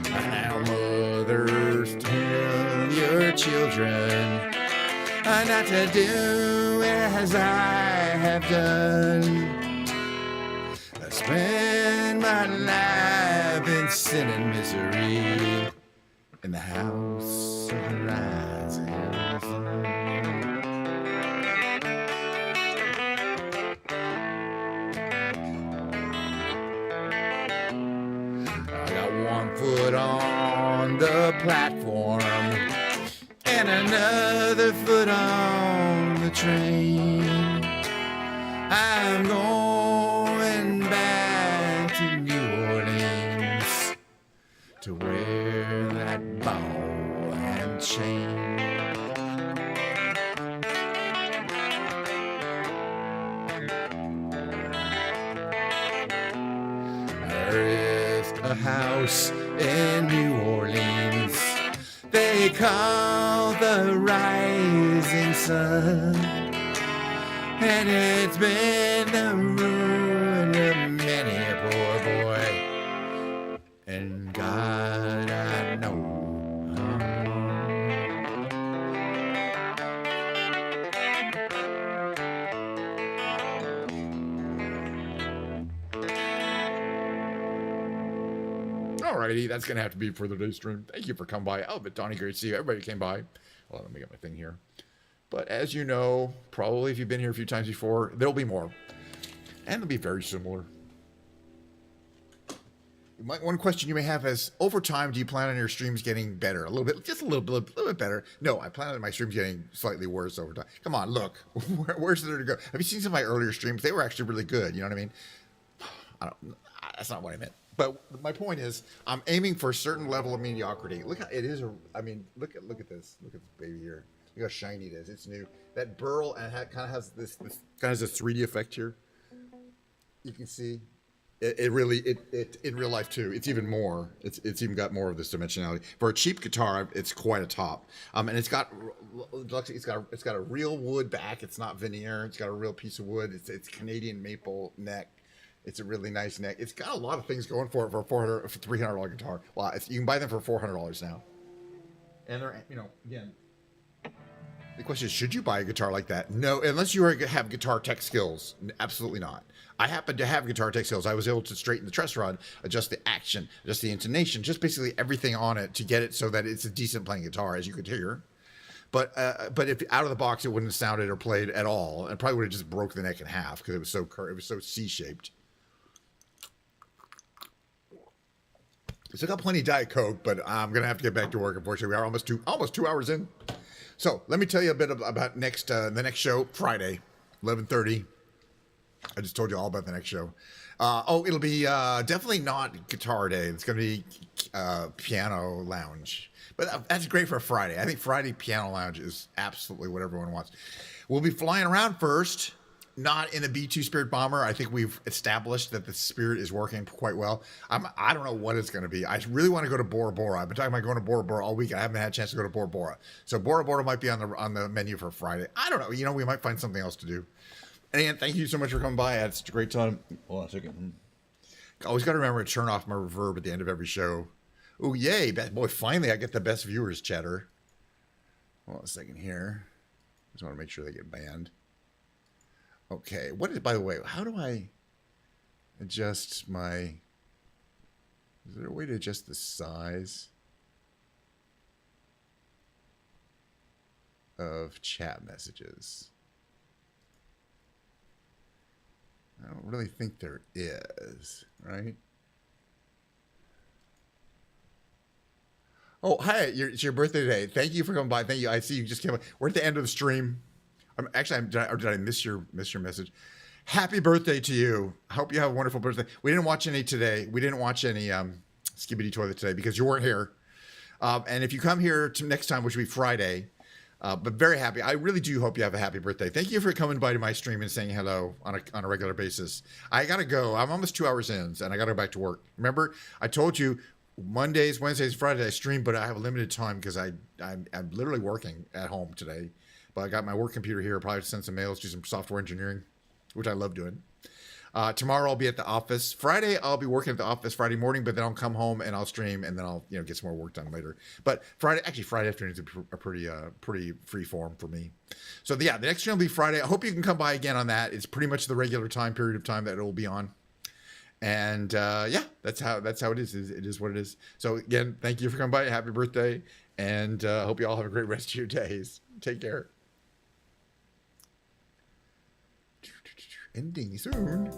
Now, mothers, tell your children not to do as I have done. I spend my life in sin and misery in the house of the rising sun. I got one foot on the platform and another foot on the train. I'm going back to New Orleans to wear that ball and chain. There is a house in New Orleans they call the Rising Sun, and it's been the ruin of many a poor boy, and God, I know Alrighty, that's going to have to be for the day stream. Thank you for coming by. Oh, but Donnie, great to see you. Everybody came by. Well, let me get my thing here. But as you know, probably if you've been here a few times before, there'll be more. And they'll be very similar. One question you may have is, over time, do you plan on your streams getting better? A little bit, just a little bit better. No, I plan on my streams getting slightly worse over time. Come on, look. Where's there to go? Have you seen some of my earlier streams? They were actually really good. You know what I mean? That's not what I meant. But my point is, I'm aiming for a certain level of mediocrity. Look how it is. I mean, look at this. Look at this baby here. Look how shiny it is. It's new. That burl and it kind of has this kind of has a 3D effect here. You can see it really in real life too. It's even more. It's even got more of this dimensionality. For a cheap guitar, it's quite a top. And it's got a real wood back. It's not veneer. It's got a real piece of wood. It's Canadian maple neck. It's a really nice neck. It's got a lot of things going for it for a $300 guitar. Well, you can buy them for $400 now. And they're, again, The question is, should you buy a guitar like that? No, unless you have guitar tech skills. Absolutely not. I happen to have guitar tech skills. I was able to straighten the truss rod, adjust the action, adjust the intonation, just basically everything on it to get it so that it's a decent playing guitar, as you could hear. But if out of the box it wouldn't have sounded or played at all, and probably would have just broke the neck in half because it was so C-shaped. So I got plenty of Diet Coke, but I'm gonna have to get back to work. Unfortunately, we are almost 2 hours in. So let me tell you a bit about the next show, Friday, 11:30. I just told you all about the next show. It'll be definitely not Guitar Day. It's gonna be Piano Lounge. But that's great for a Friday. I think Friday Piano Lounge is absolutely what everyone wants. We'll be flying around first, not in a B-2 Spirit bomber. I think we've established that the Spirit is working quite well. I don't know what it's going to be. I really want to go to Bora Bora. I've been talking about going to Bora Bora all week. I haven't had a chance to go to Bora Bora. So Bora Bora might be on the menu for Friday. I don't know. You know, we might find something else to do. And thank you so much for coming by. I had such a great time. Hold on a second. Always got to remember to turn off my reverb at the end of every show. Oh, yay. Boy, finally I get the best viewers chatter. Hold on a second here. Just want to make sure they get banned. Okay. By the way, how do I adjust my... Is there a way to adjust the size of chat messages? I don't really think there is, right? Oh, hi, it's your birthday today. Thank you for coming by. Thank you. I see you just came by. We're at the end of the stream. Did I miss your message? Happy birthday to you. I hope you have a wonderful birthday. We didn't watch any today. We didn't watch any Skibidi Toilet today because you weren't here. And if you come here next time, which will be Friday, but very happy. I really do hope you have a happy birthday. Thank you for coming by to my stream and saying hello on a regular basis. I got to go. I'm almost 2 hours in, and I got to go back to work. Remember, I told you Mondays, Wednesdays, Fridays I stream, but I have a limited time because I'm literally working at home today. But I got my work computer here. I'll probably send some mails, do some software engineering, which I love doing. Tomorrow I'll be at the office. Friday I'll be working at the office Friday morning, but then I'll come home and I'll stream and then I'll get some more work done later. But Friday afternoons are pretty free form for me. So the next stream will be Friday. I hope you can come by again on that. It's pretty much the regular period of time that it will be on. And that's how it is. It is what it is. So again, thank you for coming by. Happy birthday, and hope you all have a great rest of your days. Take care. Ending soon.